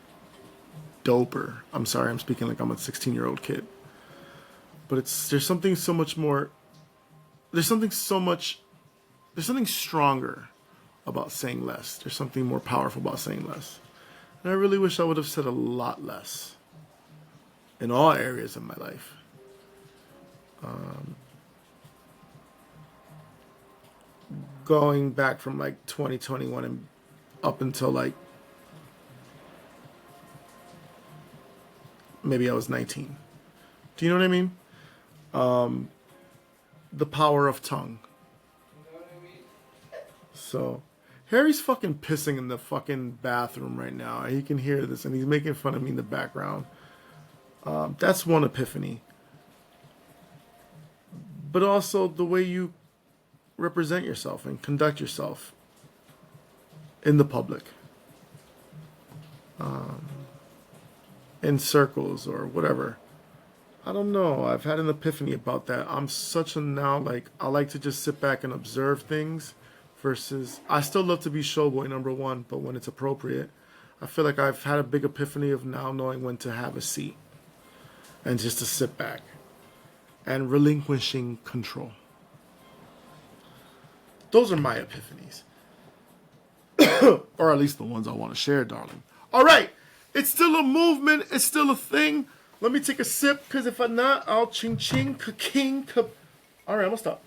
doper. I'm sorry, I'm speaking like I'm a 16-year-old kid. But there's something stronger about saying less. There's something more powerful about saying less. And I really wish I would have said a lot less in all areas of my life. Going back from like 2021 and up until like maybe I was 19. Do you know what I mean? The power of tongue. You know what I mean? So, Harry's fucking pissing in the fucking bathroom right now. He can hear this, and he's making fun of me in the background. That's one epiphany. But also the way you represent yourself and conduct yourself in the public. In circles or whatever. I don't know. I've had an epiphany about that. I'm such a now, like, I like to just sit back and observe things versus, I still love to be showboy number one, but when it's appropriate, I feel like I've had a big epiphany of now knowing when to have a seat and just to sit back and relinquishing control. Those are my epiphanies. Or at least the ones I want to share, darling. All right. It's still a movement. It's still a thing. Let me take a sip, because if I'm not, I'll ching ching, ka-king, ka... All right, I'm going to stop.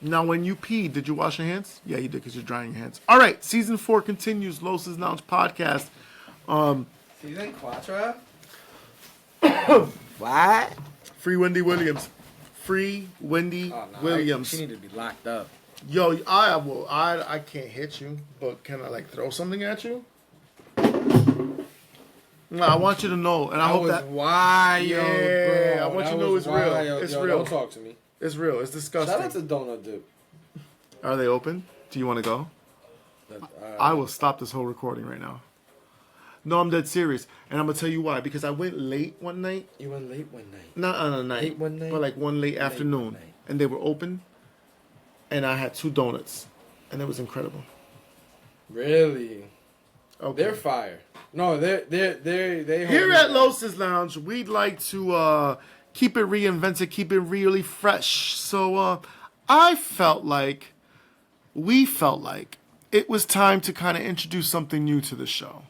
Now, when you peed, did you wash your hands? Yeah, you did, because you're drying your hands. All right, season 4 continues, Los's Lounge podcast. Season 4? What? Free Wendy Williams. Free Wendy Williams. She need to be locked up. Yo, I can't hit you, but can I, like, throw something at you? No, I want you to know, and I hope that. Wild, yeah, bro. I want you to know it's real. It's real. Don't talk to me. It's real. It's disgusting. Shout out to Donut Dip. Are they open? Do you want to go? I will stop this whole recording right now. No, I'm dead serious, and I'm gonna tell you why. Because I went late one night. You went late one night. Not on a night. Late one night. But like one late afternoon, one night. And they were open, and I had 2 donuts, and it was incredible. Really? Okay. They're fire. No, they Here at Los's Lounge, we'd like to keep it reinvented, keep it really fresh. So we felt like it was time to kind of introduce something new to the show.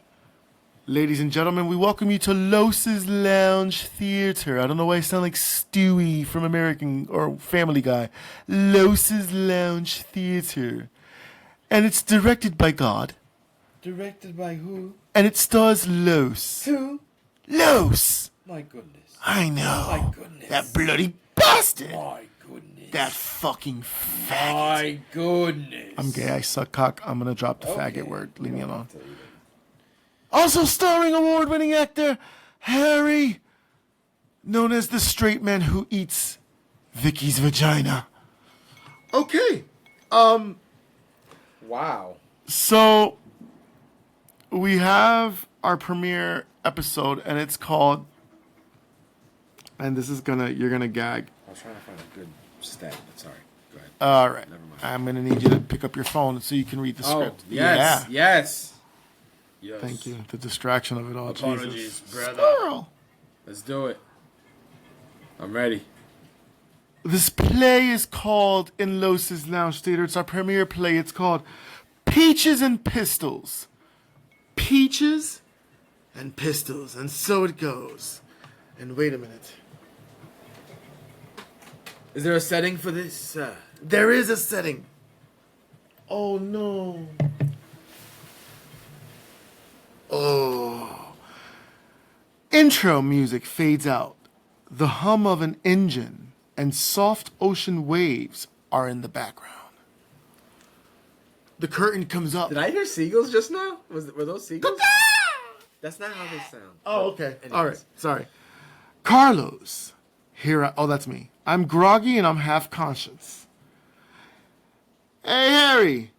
Ladies and gentlemen, we welcome you to Los's Lounge Theater. I don't know why I sound like Stewie from American or Family Guy. Los's Lounge Theater. And it's directed by God. Directed by who? And it stars Los. Who? Los! My goodness. I know. My goodness. That bloody bastard! My goodness. That fucking faggot. My goodness. I'm gay, I suck cock. I'm gonna drop the Okay. faggot word. Leave me You don't alone. have to either. Also starring award-winning actor Harry, known as the straight man who eats Vicky's vagina. Okay. Wow. So we have our premiere episode, and it's called, and this is you're gonna gag. I was trying to find a good stat, but sorry. Go ahead. All right. Never mind. I'm gonna need you to pick up your phone so you can read the script. Yes. Yeah. Yes. Yes. Thank you. The distraction of it all. Apologies, Jesus. brother. Squirrel. Let's do it. I'm ready. This play is called in Los's Lounge Theater. It's our premiere play. It's called Peaches and Pistols. Peaches and Pistols. And so it goes. And wait a minute. Is there a setting for this? There is a setting. Oh no. Oh. Intro music fades out. The hum of an engine and soft ocean waves are in the background. The curtain comes up. Did I hear seagulls just now? Were those seagulls? That's not how they sound. Oh, okay. Anyways. All right. Sorry. Carlos. Oh, that's me. I'm groggy and I'm half conscious. Hey, Harry.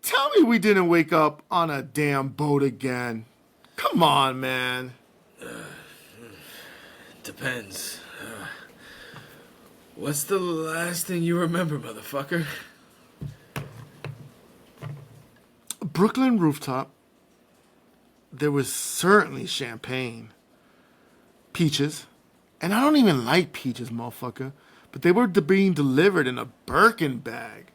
Tell me we didn't wake up on a damn boat again. Come on, man. Depends. What's the last thing you remember, motherfucker? Brooklyn rooftop. There was certainly champagne. Peaches. And I don't even like peaches, motherfucker. But they were being delivered in a Birkin bag.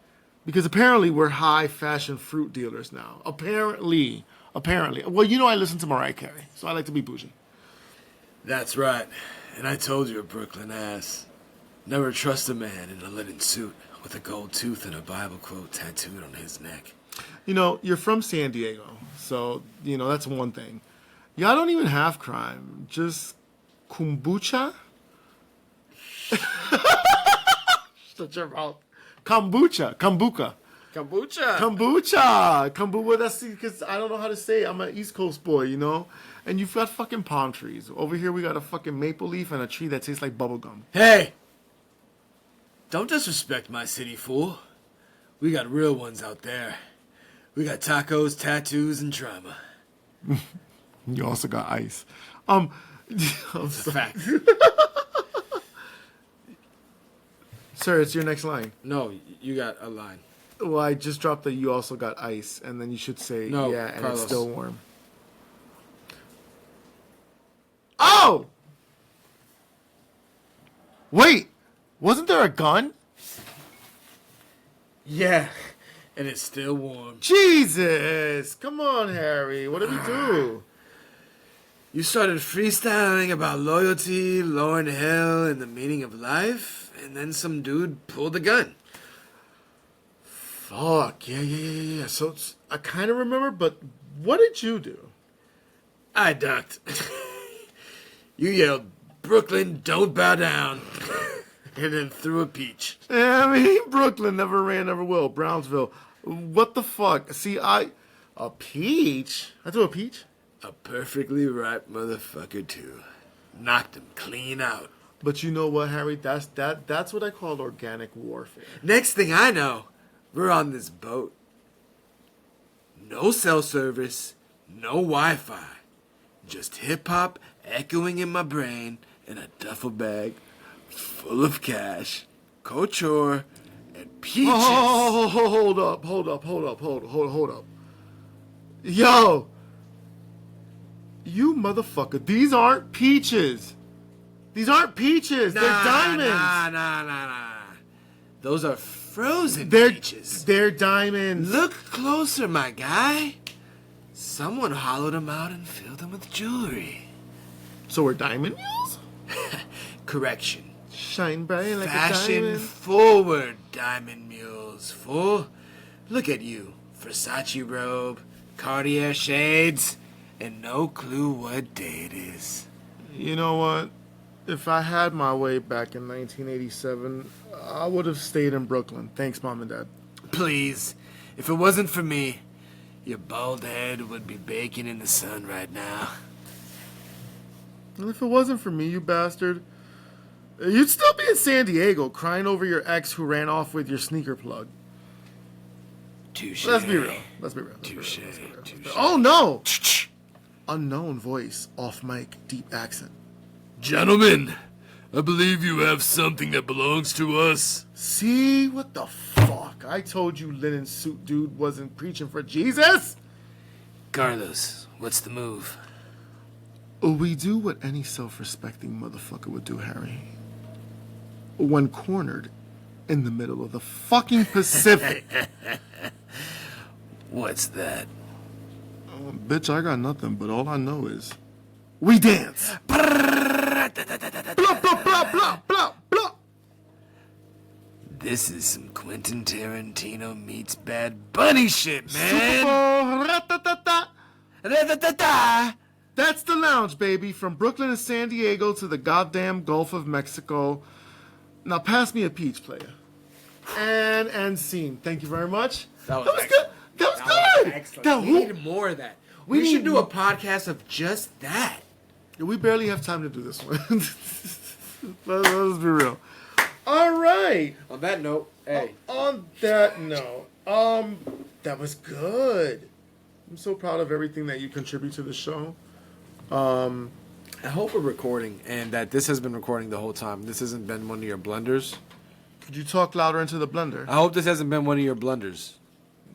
Because apparently we're high fashion fruit dealers now. Apparently. Well, you know I listen to Mariah Carey, so I like to be bougie. That's right. And I told you a Brooklyn ass. Never trust a man in a linen suit with a gold tooth and a Bible quote tattooed on his neck. You know, you're from San Diego, so, you know, that's one thing. Y'all don't even have crime. Just kombucha? Shut your mouth. Kombucha. That's because I don't know how to say it. I'm an East Coast boy, you know? And you've got fucking palm trees. Over here we got a fucking maple leaf and a tree that tastes like bubblegum. Hey! Don't disrespect my city, fool. We got real ones out there. We got tacos, tattoos, and trauma. You also got ice. It's a fact. Sir, it's your next line. No, you got a line. Well, I just dropped the you also got ice, and then you should say, No, yeah, and Carlos. it's still warm. Oh! Wait! Wasn't there a gun? Yeah, and it's still warm. Jesus! Come on, Harry. What did we do? You started freestyling about loyalty, lowering hell, and the meaning of life, and then some dude pulled a gun. Fuck. Yeah. So I kind of remember, but what did you do? I ducked. You yelled, "Brooklyn, don't bow down," and then threw a peach. Yeah, I mean, Brooklyn never ran, never will. Brownsville. What the fuck? See, a peach? I threw a peach? A perfectly ripe motherfucker, too. Knocked him clean out. But you know what, Harry? That's what I call organic warfare. Next thing I know, we're on this boat. No cell service, no Wi-Fi. Just hip-hop echoing in my brain and a duffel bag full of cash, couture, and peaches. Oh, hold up. Yo! You motherfucker. These aren't peaches. These aren't peaches. They're diamonds. Nah. Those are frozen They're peaches. They're diamonds. Look closer, my guy. Someone hollowed them out and filled them with jewelry. So we're diamond mules? Correction. Shine bright like a Fashion diamond. forward diamond mules, fool. Look at you. Versace robe, Cartier shades, and no clue what day it is. You know what? If I had my way back in 1987, I would have stayed in Brooklyn. Thanks, Mom and Dad. Please, if it wasn't for me, your bald head would be baking in the sun right now. And if it wasn't for me, you bastard, you'd still be in San Diego crying over your ex who ran off with your sneaker plug. Touche. Let's be real. Touche. Oh, no! Unknown voice, off mic, deep accent. Gentlemen, I believe you have something that belongs to us. See? What the fuck? I told you linen suit dude wasn't preaching for Jesus. Carlos, what's the move? We do what any self-respecting motherfucker would do, Harry. When cornered in the middle of the fucking Pacific. What's that? Bitch, I got nothing, but all I know is we dance. Blah, blah, blah, blah, blah, blah. This is some Quentin Tarantino meets Bad Bunny shit, man. Super Bowl. Ra-ta-ta-ta. Da-da-da-da. That's the lounge, baby. From Brooklyn and San Diego to the goddamn Gulf of Mexico. Now pass me a peach, player. And scene. Thank you very much. That was good. excellent. That was good. Excellent. We need more of that. We should do a podcast of just that. We barely have time to do this one. Let's be real. All right. On that note, hey. On that note, that was good. I'm so proud of everything that you contribute to the show. I hope we're recording and that this has been recording the whole time. This hasn't been one of your blunders. Could you talk louder into the blender? I hope this hasn't been one of your blunders.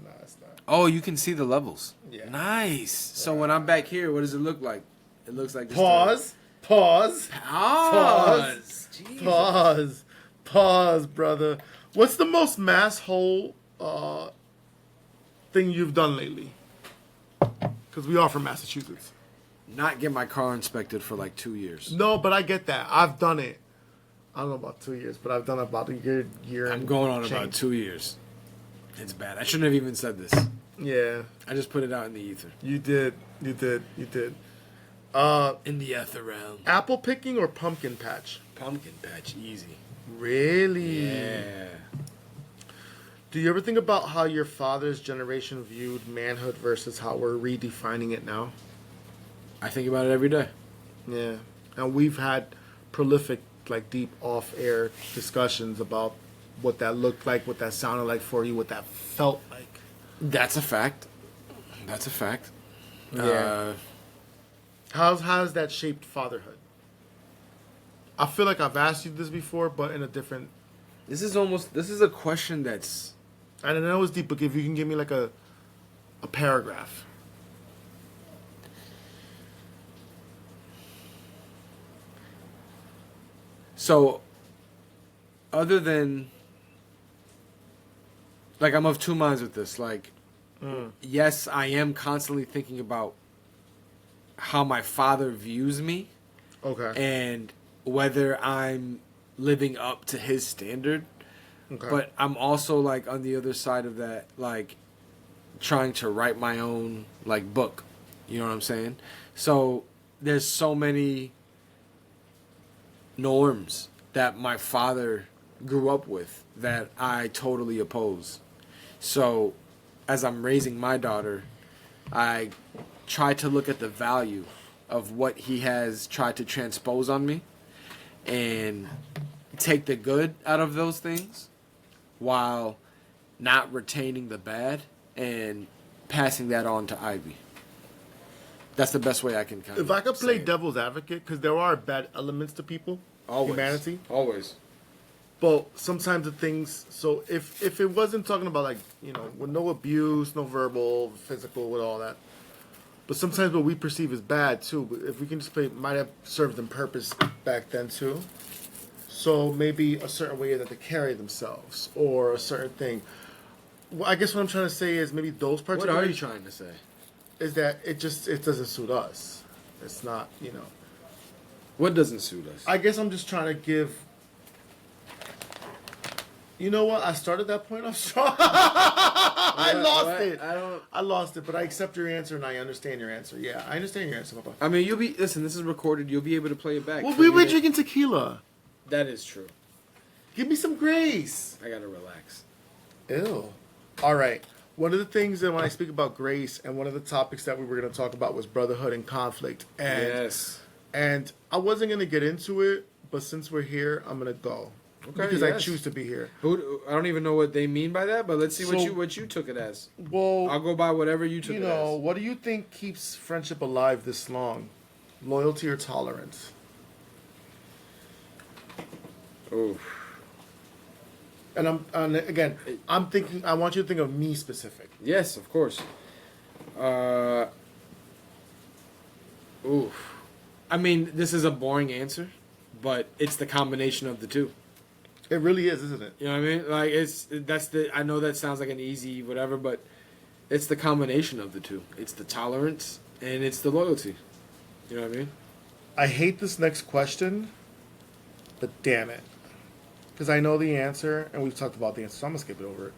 No, it's not. Oh, you can see the levels. Yeah. Nice. So when I'm back here, what does it look like? It looks like this. Pause. Pause, brother. What's the most masshole thing you've done lately? Because we are from Massachusetts. Not get my car inspected for like 2 years. No, but I get that. I've done it. I don't know about 2 years, but I've done it about a year. I'm going on about 2 years. It's bad. I shouldn't have even said this. Yeah. I just put it out in the ether. You did. In the ether realm. Apple picking or pumpkin patch? Pumpkin patch, easy. Really? Yeah. Do you ever think about how your father's generation viewed manhood versus how we're redefining it now? I think about it every day. Yeah. And we've had prolific, like deep off-air discussions about what that looked like, what that sounded like for you, what that felt like. That's a fact. Yeah. How has that shaped fatherhood? I feel like I've asked you this before, but in a different... This is a question that's... I don't know it's deep, but if you can give me like a paragraph. So, other than... Like, I'm of two minds with this. Like, yes, I am constantly thinking about how my father views me. Okay. And whether I'm living up to his standard. Okay. But I'm also, like, on the other side of that, like, trying to write my own, like, book. You know what I'm saying? So, there's so many norms that my father grew up with that I totally oppose. So, as I'm raising my daughter, I try to look at the value of what he has tried to transpose on me and take the good out of those things while not retaining the bad and passing that on to Ivy. That's the best way I can kind of... If I could play devil's advocate, because there are bad elements to people, humanity. Always. But sometimes the things... So if it wasn't talking about, like, you know, with no abuse, no verbal, physical, with all that. But sometimes what we perceive as bad, too. But if we can just play... Might have served them purpose back then, too. So maybe a certain way that they carry themselves. Or a certain thing. Well, I guess what I'm trying to say is maybe those parts... What are you trying to say? Is that it doesn't suit us. It's not, you know. What doesn't suit us? I guess I'm just trying to give... You know what? I started that point off strong. I lost it, but I accept your answer and I understand your answer. Yeah, I understand your answer, Papa. I mean, listen, this is recorded. You'll be able to play it back. Well, we were drinking tequila. That is true. Give me some grace. I gotta relax. Ew. All right. One of the things that when I speak about grace, and one of the topics that we were going to talk about was brotherhood and conflict. And, yes. And I wasn't going to get into it, but since we're here, I'm going to go. Okay. Because I choose to be here. I don't even know what they mean by that, but let's see what you took it as. Well, I'll go by whatever you took it as. What do you think keeps friendship alive this long? Loyalty or tolerance? Oof. And I'm thinking. I want you to think of me specific. Yes, of course. Oof. I mean, this is a boring answer, but it's the combination of the two. It really is, isn't it? You know what I mean? Like I know that sounds like an easy whatever, but it's the combination of the two. It's the tolerance and it's the loyalty. You know what I mean? I hate this next question, but damn it. because I know the answer, and we've talked about the answer, so I'm going to skip it over it.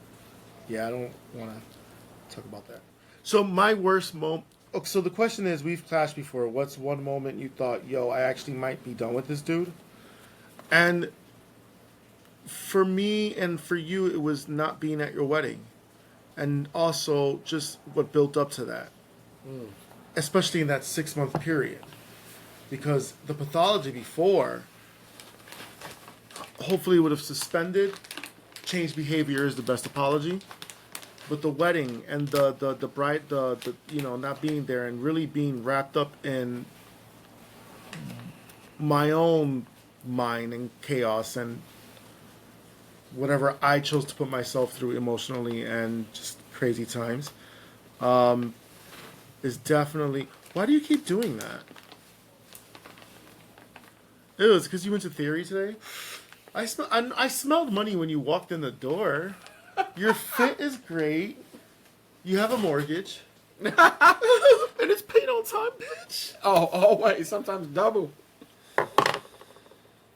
Yeah, I don't want to talk about that. So my worst moment... Okay, so the question is, we've clashed before. What's one moment you thought, yo, I actually might be done with this dude? And for me and for you, it was not being at your wedding. And also just what built up to that. Especially in that 6-month period. Because the pathology before, hopefully would have suspended. Changed behavior is the best apology. But the wedding and the bride, the not being there and really being wrapped up in my own mind and chaos and whatever I chose to put myself through emotionally and just crazy times, is definitely... Why do you keep doing that? It was because you went to theory today? I smelled money when you walked in the door. Your fit is great. You have a mortgage. And it's paid on time, bitch. Oh, wait. Sometimes double.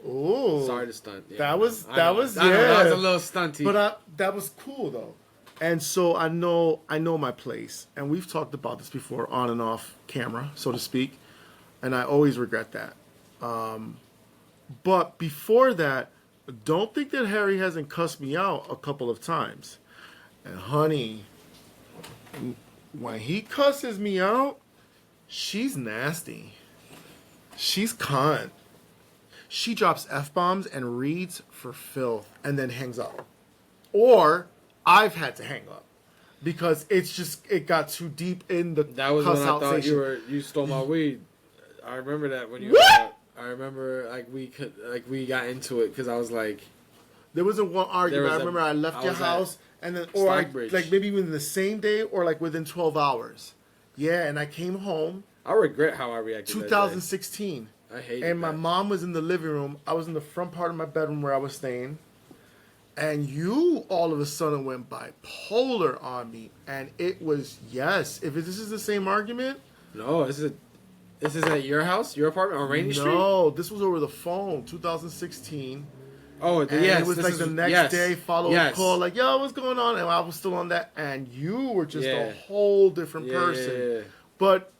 Oh, Sorry to stunt. Yeah, that was I know, yeah. that was a little stunty. But that was cool though. And so I know my place, and we've talked about this before on and off camera, so to speak, and I always regret that. But before that, don't think that Harry hasn't cussed me out a couple of times. And honey, when he cusses me out, she's nasty. She's cunt. She drops F-bombs and reads for filth and then hangs up. Or I've had to hang up because it got too deep in the that was cuss when I out thought station. you stole my weed. I remember that when you. I remember we got into it because I was like, There wasn't one argument. I remember I left your house and then like maybe within the same day or like within 12 hours. Yeah, and I came home. I regret how I reacted. 2016. I hate it. And my mom was in the living room. I was in the front part of my bedroom where I was staying. And you all of a sudden went bipolar on me. And it was, yes. If this is the same argument. No, this is at your house? Your apartment on Rainy Street? No, this was over the phone, 2016. Oh, and yes. it was like the next day, follow-up call, like, yo, what's going on? And I was still on that. And you were just a whole different person. Yeah. But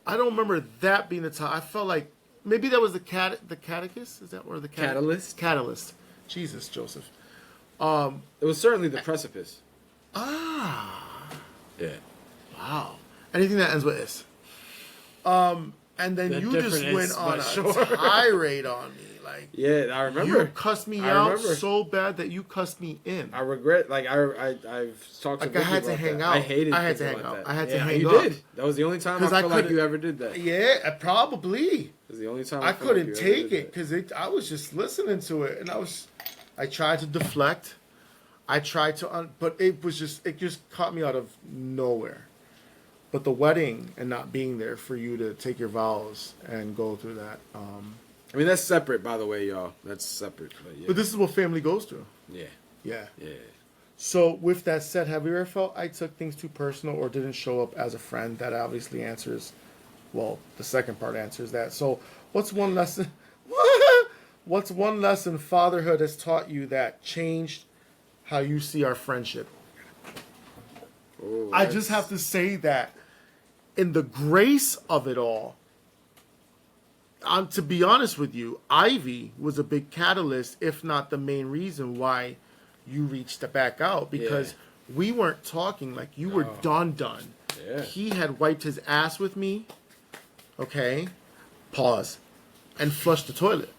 I don't remember that being the time. I felt like maybe that was the catechist? Is that or the catalyst? Catalyst. Jesus, Joseph. It was certainly the precipice. Ah. Yeah. Wow. Anything that ends with is. And then you just went on a tirade on me. Like, yeah, I remember. You cussed me out so bad that you cussed me in. I regret. Like I've talked to. Like I had to hang out. I hated. I had to hang out. That. I had to hang up. You did. That was the only time I feel like you ever did that. Yeah, probably. It was the only time I couldn't take it because I was just listening to it, and I tried to deflect. I tried to, but it just caught me out of nowhere. But the wedding and not being there for you to take your vows and go through that. I mean, that's separate, by the way, y'all. That's separate. But this is what family goes through. Yeah. Yeah. Yeah. So with that said, have you ever felt I took things too personal or didn't show up as a friend? That obviously answers, well, the second part answers that. So what's one lesson? What's one lesson fatherhood has taught you that changed how you see our friendship? Ooh, I just have to say that in the grace of it all, to be honest with you, Ivy was a big catalyst, if not the main reason why you reached back out, because we weren't talking. Like, you were done. Yeah. He had wiped his ass with me, okay, pause, and flushed the toilet.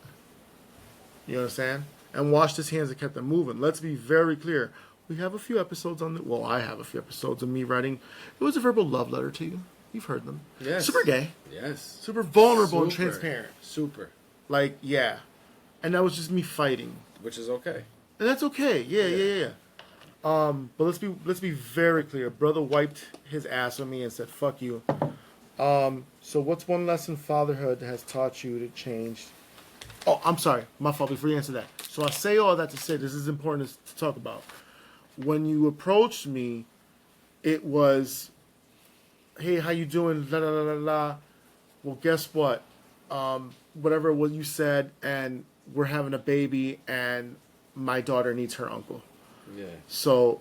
You understand? And washed his hands and kept them moving. Let's be very clear. We have a few episodes I have a few episodes of me writing. It was a verbal love letter to you. You've heard them. Yes. Super gay. Yes. Super vulnerable and transparent. Super. Like, yeah. And that was just me fighting. Which is okay. And that's okay. Yeah. But let's be very clear. Brother wiped his ass on me and said, fuck you. So what's one lesson fatherhood has taught you to change? Oh, I'm sorry. My fault before you answer that. So I say all that to say this is important to talk about. When you approached me, it was, hey, how you doing? La la la la la. Well, guess what? Whatever what you said, and we're having a baby, and my daughter needs her uncle. Yeah. So,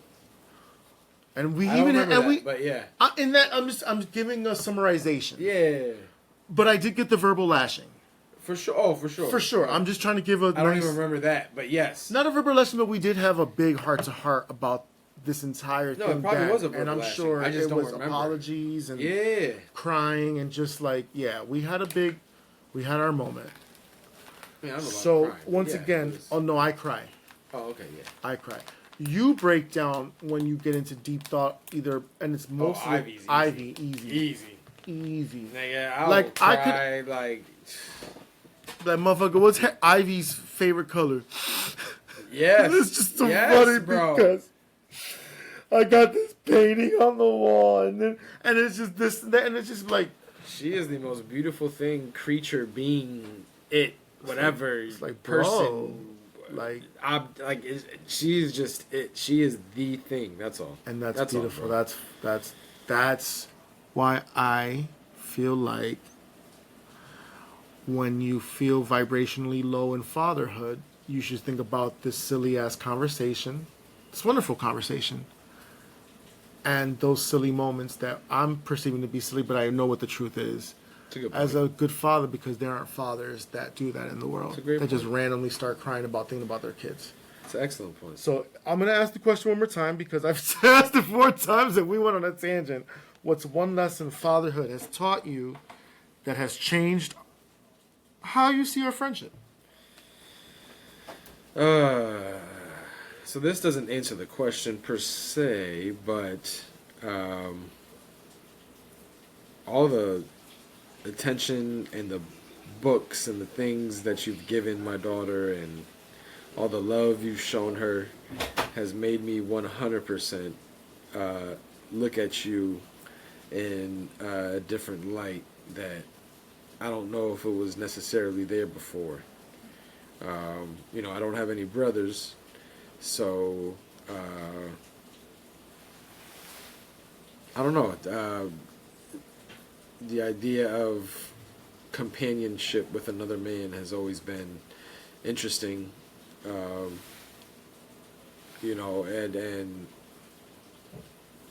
and we I don't even remember and that, we but yeah. in that I'm giving a summarization. Yeah. But I did get the verbal lashing. For sure. Oh, for sure. For sure. I'm just trying to give a I don't even remember that, but yes. not a verbal lashing, but we did have a big heart to heart about this entire thing. No, it probably was a verbal and I'm lashing. sure I just it don't was remember. apologies and Yeah. crying and just like, yeah, we had our moment. I mean, I don't know about So crying, but once yeah, again, it was- oh no, I cry. Oh, okay, yeah. I cry. You break down when you get into deep thought, either, and it's mostly Ivy's easy. Easy. Nigga, I Like, like, I cry, like... That motherfucker, what's Ivy's favorite color? Yes. It's just so yes, funny bro. because I got this painting on the wall, and it's just this and that, and it's just like She is the most beautiful thing, creature, being, whatever, it's like person. like, She's just it. She is the thing. That's all. and that's All, beautiful. bro. That's why I feel like when you feel vibrationally low in fatherhood, you should think about this silly ass conversation, this wonderful conversation, and those silly moments that I'm perceiving to be silly, but I know what the truth is. It's a good As point. a good father, because there aren't fathers that do that in the world. That's a great that just point. randomly start crying about thinking about their kids. It's an excellent point. So I'm gonna ask the question one more time because I've asked it 4 times and we went on a tangent. What's one lesson fatherhood has taught you that has changed how you see our friendship? So this doesn't answer the question per se, but all the attention and the books and the things that you've given my daughter and all the love you've shown her has made me 100% look at you in a different light that I don't know if it was necessarily there before. I don't have any brothers, so I don't know. The idea of companionship with another man has always been interesting, and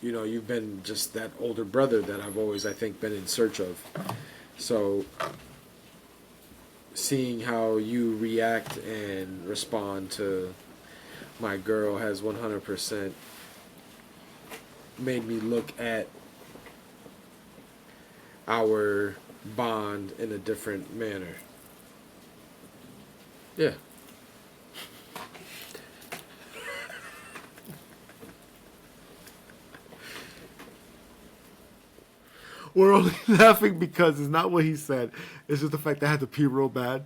you've been just that older brother that I've always, I think, been in search of. So seeing how you react and respond to my girl has 100% made me look at our bond in a different manner. Yeah. We're only laughing because it's not what he said. It's just the fact that I had to pee real bad.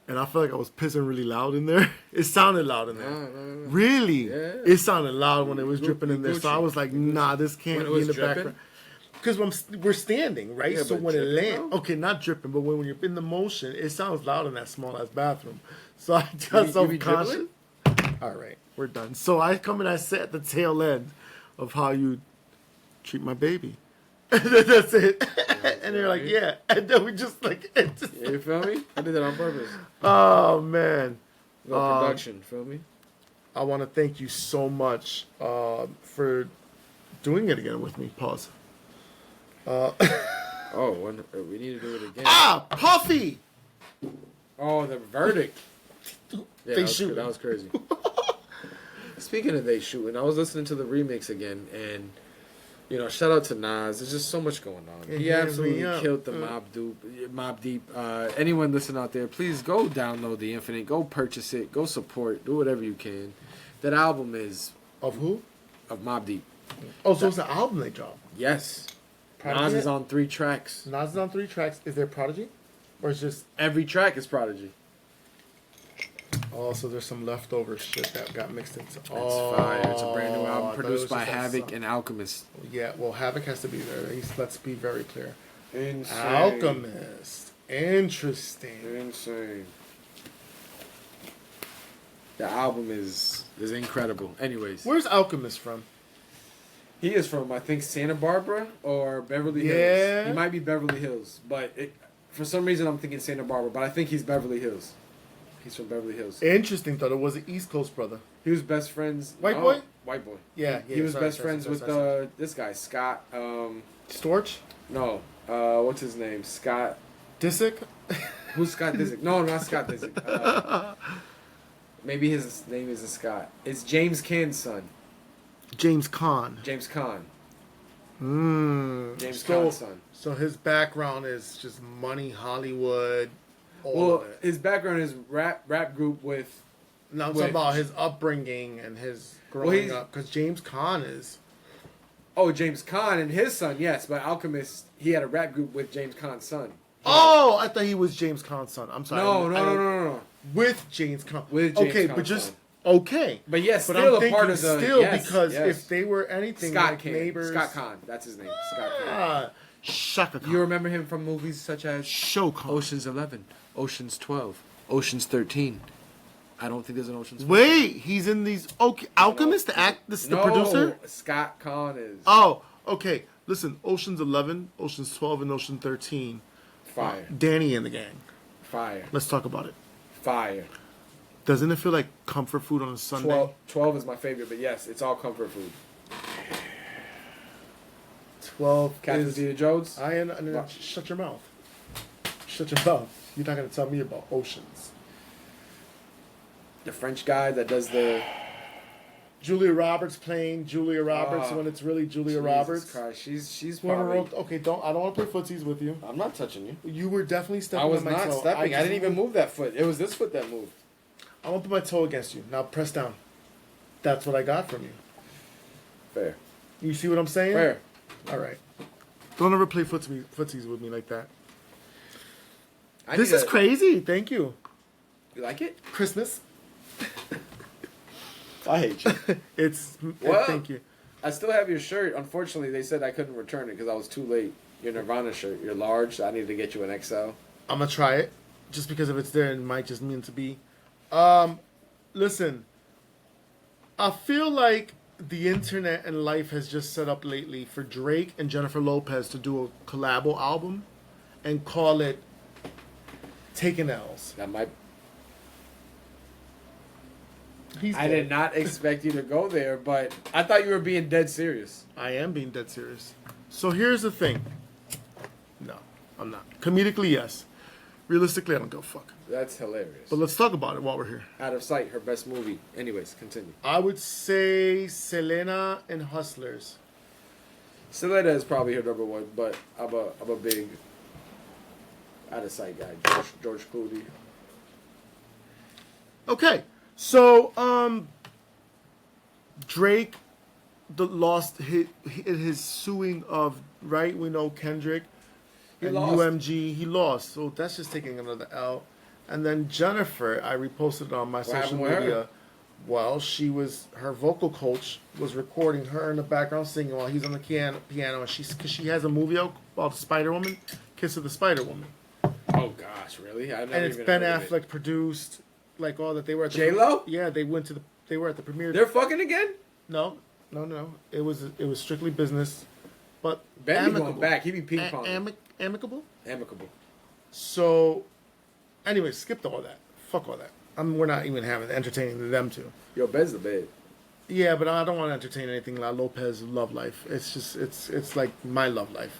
And I felt like I was pissing really loud in there. It sounded loud in there. No. Really? Yeah. It sounded loud when it was dripping in there. So I Gucci. was like, nah, this can't When it be in was the dripping? background. Because we're standing, right? Yeah, So but when it dripping, lands, though? okay, not dripping, but when you're in the motion, it sounds loud in that small ass bathroom. So I You got be self-conscious. dribbling? All right, we're done. So I come and I sit at the tail end of how you treat my baby. That's it. And they're like, yeah. And then we just like, it just, Yeah, you feel me? I did that on purpose. oh man. No production, feel me? I want to thank you so much for doing it again with me. Pause. We need to do it again. Ah, Puffy! Oh, the verdict. Yeah, They shooting. that was crazy. Speaking of they shooting, I was listening to the remix again, and shout out to Nas. There's just so much going on. It He hands absolutely me up. killed the Mob Deep. Anyone listening out there, please go download The Infinite. Go purchase it. Go support. Do whatever you can. That album is Of who? of Mob Deep. Oh, so it's an album they dropped. Yes. Prodigy? Nas is on 3 tracks. Nas is on 3 tracks. Is there Prodigy? Or is just... Every track is Prodigy. Oh, so there's some leftover shit that got mixed into... It's fire. It's a brand new I album thought it produced was by just that Havoc song. and Alchemist. Yeah, well, Havoc has to be there. Let's be very clear. Insane. Alchemist. Interesting. Insane. The album is incredible. Anyways, Where's Alchemist from? he is from, I think, Santa Barbara or Beverly Hills. Yeah. He might be Beverly Hills, but for some reason I'm thinking Santa Barbara, but I think he's Beverly Hills. He's from Beverly Hills. Interesting, thought it was an East Coast brother. He was best friends. White boy? White boy. Yeah, He was best friends with this guy, Scott. Storch? No. What's his name? Scott. Disick? Who's Scott Disick? No, not Scott Disick. Maybe his name isn't Scott. It's James Caan's son. James Caan. James Caan. James So, Caan's son. so his background is just money, Hollywood, all Well, of it. his background is rap group with. No, I'm talking about his upbringing and his growing up. Because James Caan is... Oh, James Caan and his son, yes. But Alchemist, he had a rap group with James Caan's son. Oh, I thought he was James Caan's son. I'm sorry. No. With James Caan. With James okay, Caan's but just... son. Okay. But yes, but still I'm a part of thinking the... still, yes, because yes. if they were anything Scott like Caan. neighbors... Scott Caan, that's his name. Scott Caan. Ah, Shaka Khan. You remember him from movies such as Shokan. Ocean's 11, Ocean's 12, Ocean's 13. I don't think there's an Ocean's 14. Wait, he's in these... Okay, Alchemist, the producer? Scott Caan is... Oh, okay. Listen, Ocean's 11, Ocean's 12, and Ocean 13. Fire. Danny and the gang. Fire. Let's talk about it. Fire. Doesn't it feel like comfort food on a Sunday? 12 is my favorite, but yes, it's all comfort food. 12 Catherine is... Zeta-Jones? Shut your mouth. Shut your mouth. You're not going to tell me about Oceans. The French guy that does the... Julia Roberts playing Julia Roberts when it's really Julia Roberts. Christ. She's Whoever probably... wrote... Okay, I don't want to play footsies with you. I'm not touching you. You were definitely stepping I was on my not toe. stepping. I just didn't even move that foot. It was this foot that moved. I want to put my toe against you. Now press down. That's what I got from you. Fair. You see what I'm saying? Fair. All right. Don't ever play footsies with me like that. I This need is crazy. Thank you. You like it? Christmas. I hate you. Well, thank you. I still have your shirt. Unfortunately, they said I couldn't return it because I was too late. Your Nirvana shirt. You're large, so I needed to get you an XL. I'm gonna try it. Just because if it's there, it might just mean to be. Listen. I feel like the internet and life has just set up lately for Drake and Jennifer Lopez to do a collabo album and call it Taking L's. That might... I did not expect you to go there, but I thought you were being dead serious. I am being dead serious. So here's the thing. No, I'm not. Comedically, yes. Realistically, I don't give a fuck. That's hilarious. But let's talk about it while we're here. Out of Sight, her best movie. Anyways, continue. I would say Selena and Hustlers. Selena is probably her number one, but I'm a big Out of Sight guy. George Clooney. Okay, so Drake lost his suing of, right? We know Kendrick and lost. UMG. He lost, so that's just taking another L. And then Jennifer, I reposted on my social happened with her? media. Well, her vocal coach was recording her in the background singing while he's on the piano, and because she has a movie out called Spider Woman, Kiss of the Spider Woman. Oh gosh, really? And it's Ben Affleck produced, like all that. They were at the J-Lo? Yeah, they were at the premiere. They're fucking again? No. It was strictly business, but Ben be amicable. going back. He be ping pong. Amicable. Amicable. So, anyway, skipped all that. Fuck all that. We're not even entertaining them two. Yo, Ben's the bed. Yeah, but I don't want to entertain anything like Lopez's love life. It's just it's like my love life.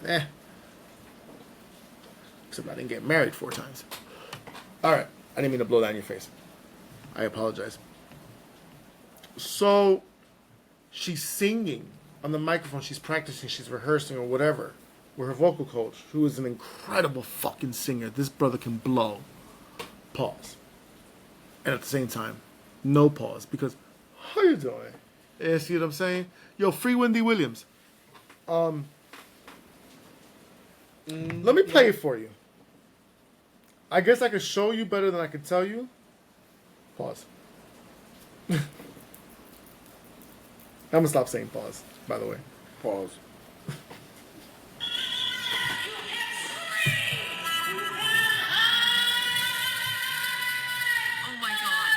Except I didn't get married 4 times. All right, I didn't mean to blow that in your face. I apologize. So, she's singing on the microphone. She's practicing. She's rehearsing or whatever with her vocal coach, who is an incredible fucking singer. This brother can blow. Pause. And at the same time, no pause, because how you doing? You see what I'm saying? Yo, free Wendy Williams. Let me play it for you. I guess I could show you better than I could tell you. Pause. I'm gonna stop saying pause, by the way. Pause. Oh my god.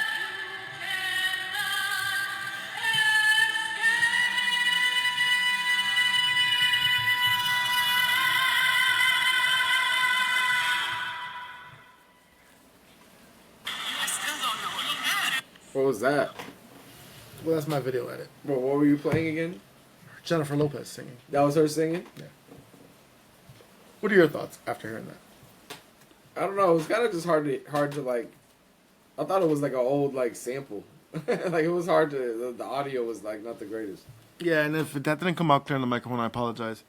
I still What was that? Well, that's my video edit. What were you playing again? Jennifer Lopez singing. That was her singing? Yeah. What are your thoughts after hearing that? I don't know. It was kind of just hard to like. I thought it was like an old like sample. Like it was hard to. The audio was like not the greatest. Yeah, and if that didn't come out clear on the microphone, I apologize.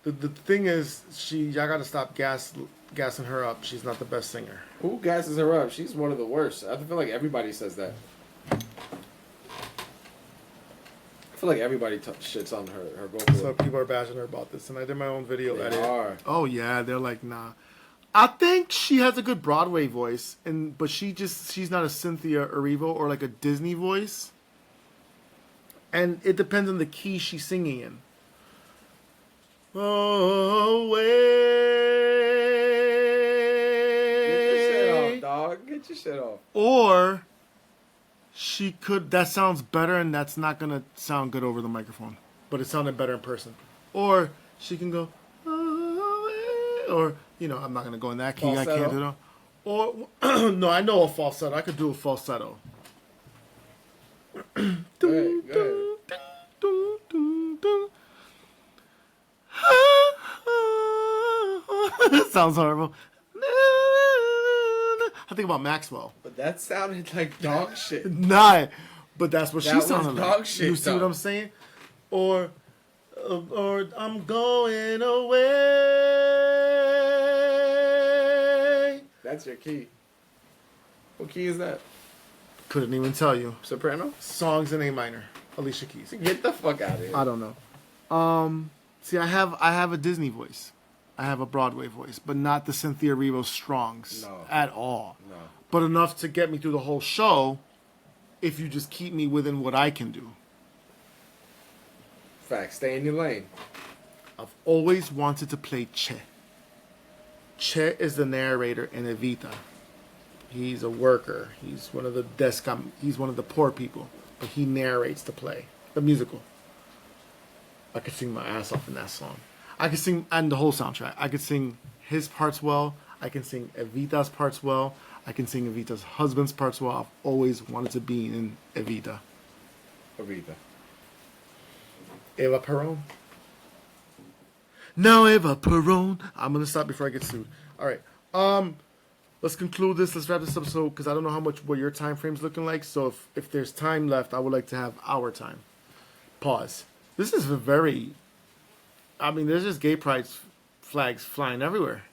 The thing is, y'all got to stop gassing her up. She's not the best singer. Who gasses her up? She's one of the worst. I feel like everybody says that. I feel like everybody shits on her vocal. So people are bashing her about this, and I did my own video They edit. are. Oh yeah, they're like, nah. I think she has a good Broadway voice, but she's not a Cynthia Erivo or like a Disney voice. And it depends on the key she's singing in. Oh, way. Get your shit off, dog. Get your shit off. Or she could, that sounds better and that's not going to sound good over the microphone. But it sounded better in person. Or she can go, oh, way. Or, you know, I'm not going to go in that key. Falsetto? I can't do that. Or, no, I know a falsetto. I could do a falsetto. Go ahead. Sounds horrible. I think about Maxwell. But that sounded like dog shit. Nah, but that's what That she was sounded dog like. shit, You see though. what I'm saying? Or I'm going away. That's your key. What key is that? Couldn't even tell you. Soprano? Songs in A minor. Alicia Keys. Get the fuck out of here. I don't know. See, I have a Disney voice. I have a Broadway voice, but not the Cynthia Erivo Strongs at all. No. But enough to get me through the whole show if you just keep me within what I can do. Facts. Stay in your lane. I've always wanted to play Che. Che is the narrator in Evita. He's a worker. He's one of the he's one of the poor people, but he narrates the play, the musical. I could sing my ass off in that song. I could sing, and the whole soundtrack. I could sing his parts well. I can sing Evita's parts well. I can sing Evita's husband's parts well. I've always wanted to be in Evita. Aretha. Eva Peron. No, Eva Peron. I'm gonna stop before I get sued. All right. Let's conclude this. Let's wrap this episode because I don't know what your time frame's looking like. So if there's time left, I would like to have our time. Pause. This is a very. I mean, there's just gay pride flags flying everywhere.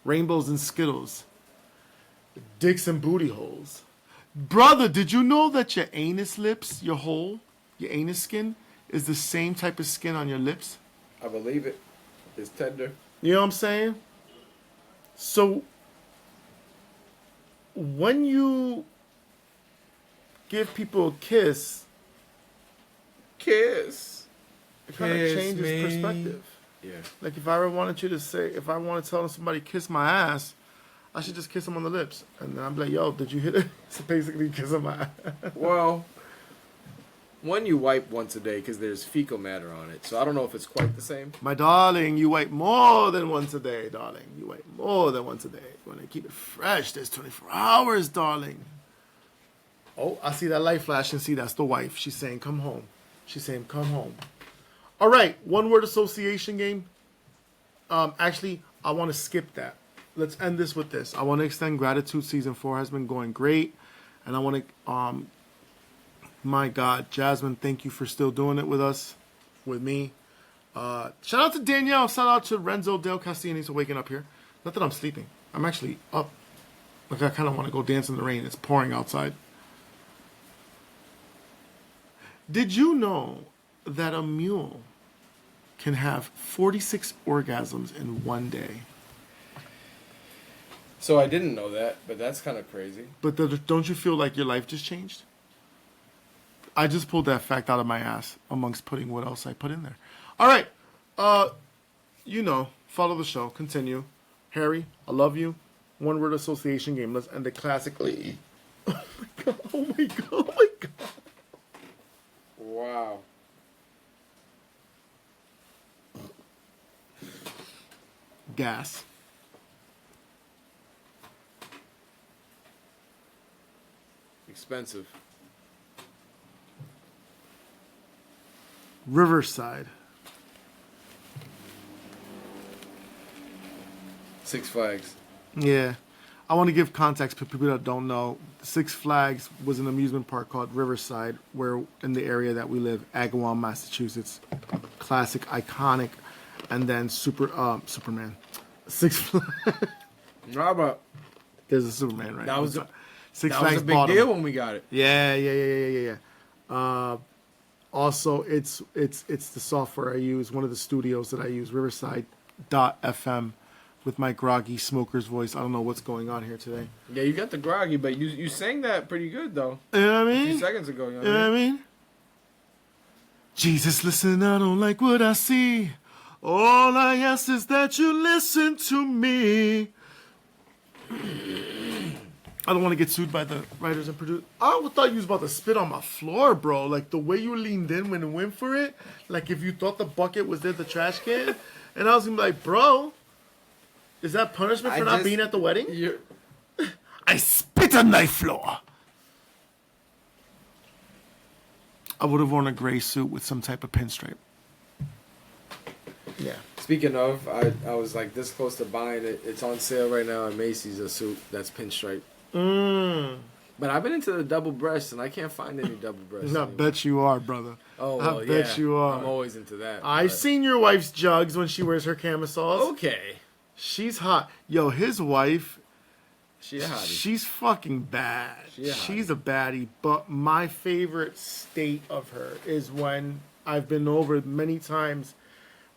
Rainbows and Skittles. Dicks and booty holes. Brother, did you know that your anus lips, your anus skin, is the same type of skin on your lips? I believe it. It's tender. You know what I'm saying? So, when you give people a kiss, it kind of changes perspective. Yeah. Like if I ever wanted you to say, if I want to tell somebody kiss my ass, I should just kiss them on the lips, and then I'm like, yo, did you hit it? So basically, kiss on my ass. Well, one you wipe once a day because there's fecal matter on it, so I don't know if it's quite the same. My darling, you wipe more than once a day, darling. You wipe more than once a day. You want to keep it fresh. There's 24 hours, darling. Oh, I see that light flash and see that's the wife. She's saying, come home. She's saying, come home. All right, one word association game. Actually, I want to skip that. Let's end this with this. I want to extend gratitude. Season 4 has been going great. And I want to, my God, Jasmine, thank you for still doing it with us, with me. Shout out to Danielle. Shout out to Renzo Del Castellini for waking up here. Not that I'm sleeping. I'm actually up. Like I kind of want to go dance in the rain. It's pouring outside. Did you know that a mule can have 46 orgasms in one day? So I didn't know that, but that's kind of crazy. But don't you feel like your life just changed? I just pulled that fact out of my ass amongst putting what else I put in there. All right. Follow the show. Continue. Harry, I love you. One word association game. Let's end it classically. Oh my God. Oh my God. Oh my God. Wow. Gas. You Expensive. Riverside. Six Flags. Yeah. I want to give context for people that don't know. Six Flags was an amusement park called Riverside, where in the area that we live, Agawam, Massachusetts. Classic, iconic, and then Superman. Six Flags. Robert. There's a Superman, right? That was Six that Flags was a big bought deal him. when we got it. Yeah. Also, it's the software I use. One of the studios that I use, Riverside.fm, with my groggy smoker's voice. I don't know what's going on here today. Yeah, you got the groggy, but you sang that pretty good though. You know what I A few mean? seconds ago, You know what I mean? Jesus, listen, I don't like what I see. All I ask is that you listen to me. I don't want to get sued by the writers and producers. I thought you was about to spit on my floor, bro. Like the way you leaned in when you went for it. Like if you thought the bucket was there, the trash can. And I was gonna be like, bro, is that punishment for not being at the wedding? I spit on thy floor. I would have worn a gray suit with some type of pinstripe. Yeah. Speaking of, I was like this close to buying it. It's on sale right now at Macy's, a suit that's pinstripe. But I've been into the double breast and I can't find any double breast. I bet you are, brother. Oh, well, I bet you are. I'm always into that. I've seen your wife's jugs when she wears her camisoles. Okay. She's hot. Yo, his wife, She a hottie. she's fucking bad. She a She's a baddie. But my favorite state of her is when I've been over many times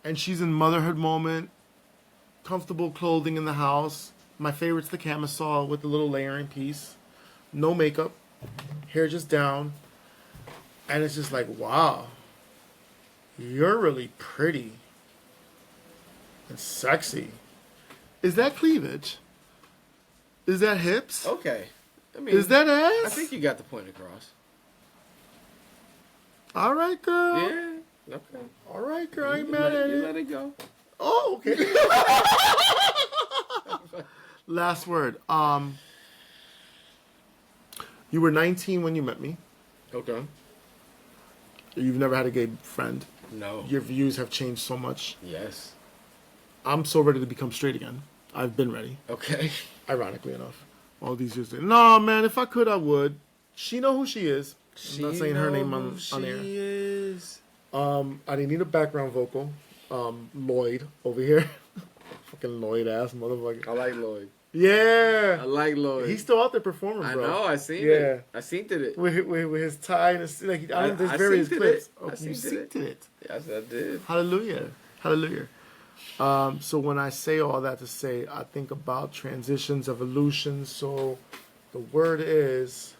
and she's in motherhood moment, comfortable clothing in the house. My favorite's the camisole with the little layering piece. No makeup. Hair just down. And it's just like, wow. You're really pretty. And sexy. Is that cleavage? Is that hips? Okay. I mean, Is that ass? I think you got the point across. All right, girl. Yeah. Okay. All right, girl. I ain't You mad at you it. let it go. Oh, okay. Last word. You were 19 when you met me. Okay. You've never had a gay friend. No. Your views have changed so much. Yes. I'm so ready to become straight again. I've been ready. Okay. Ironically enough. All these years later. No, man, if I could, I would. She know who she is. I'm not saying her name on air. She is. I didn't need a background vocal. Lloyd over here. Fucking Lloyd ass motherfucker. I like Lloyd. Yeah. I like Lloyd. He's still out there performing, I bro. know. I seen Yeah. it. I seen it. With his tie and his, like, I don't there's I various synced clips. it. Oh, I you synced synced it. Yes, I did. Hallelujah. Hallelujah. So when I say all that to say, I think about transitions, evolution. So the word is,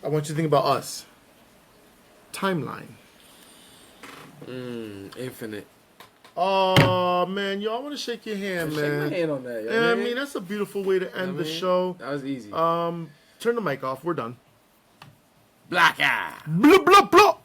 I want you to think about us. Timeline. Infinite. Oh, man. Yo, I want to shake your hand, Shake man. my hand on that. Yeah, I mean, that's a beautiful way to end the show. That was easy. Turn the mic off. We're done. Black eye. Blah, blah, blah.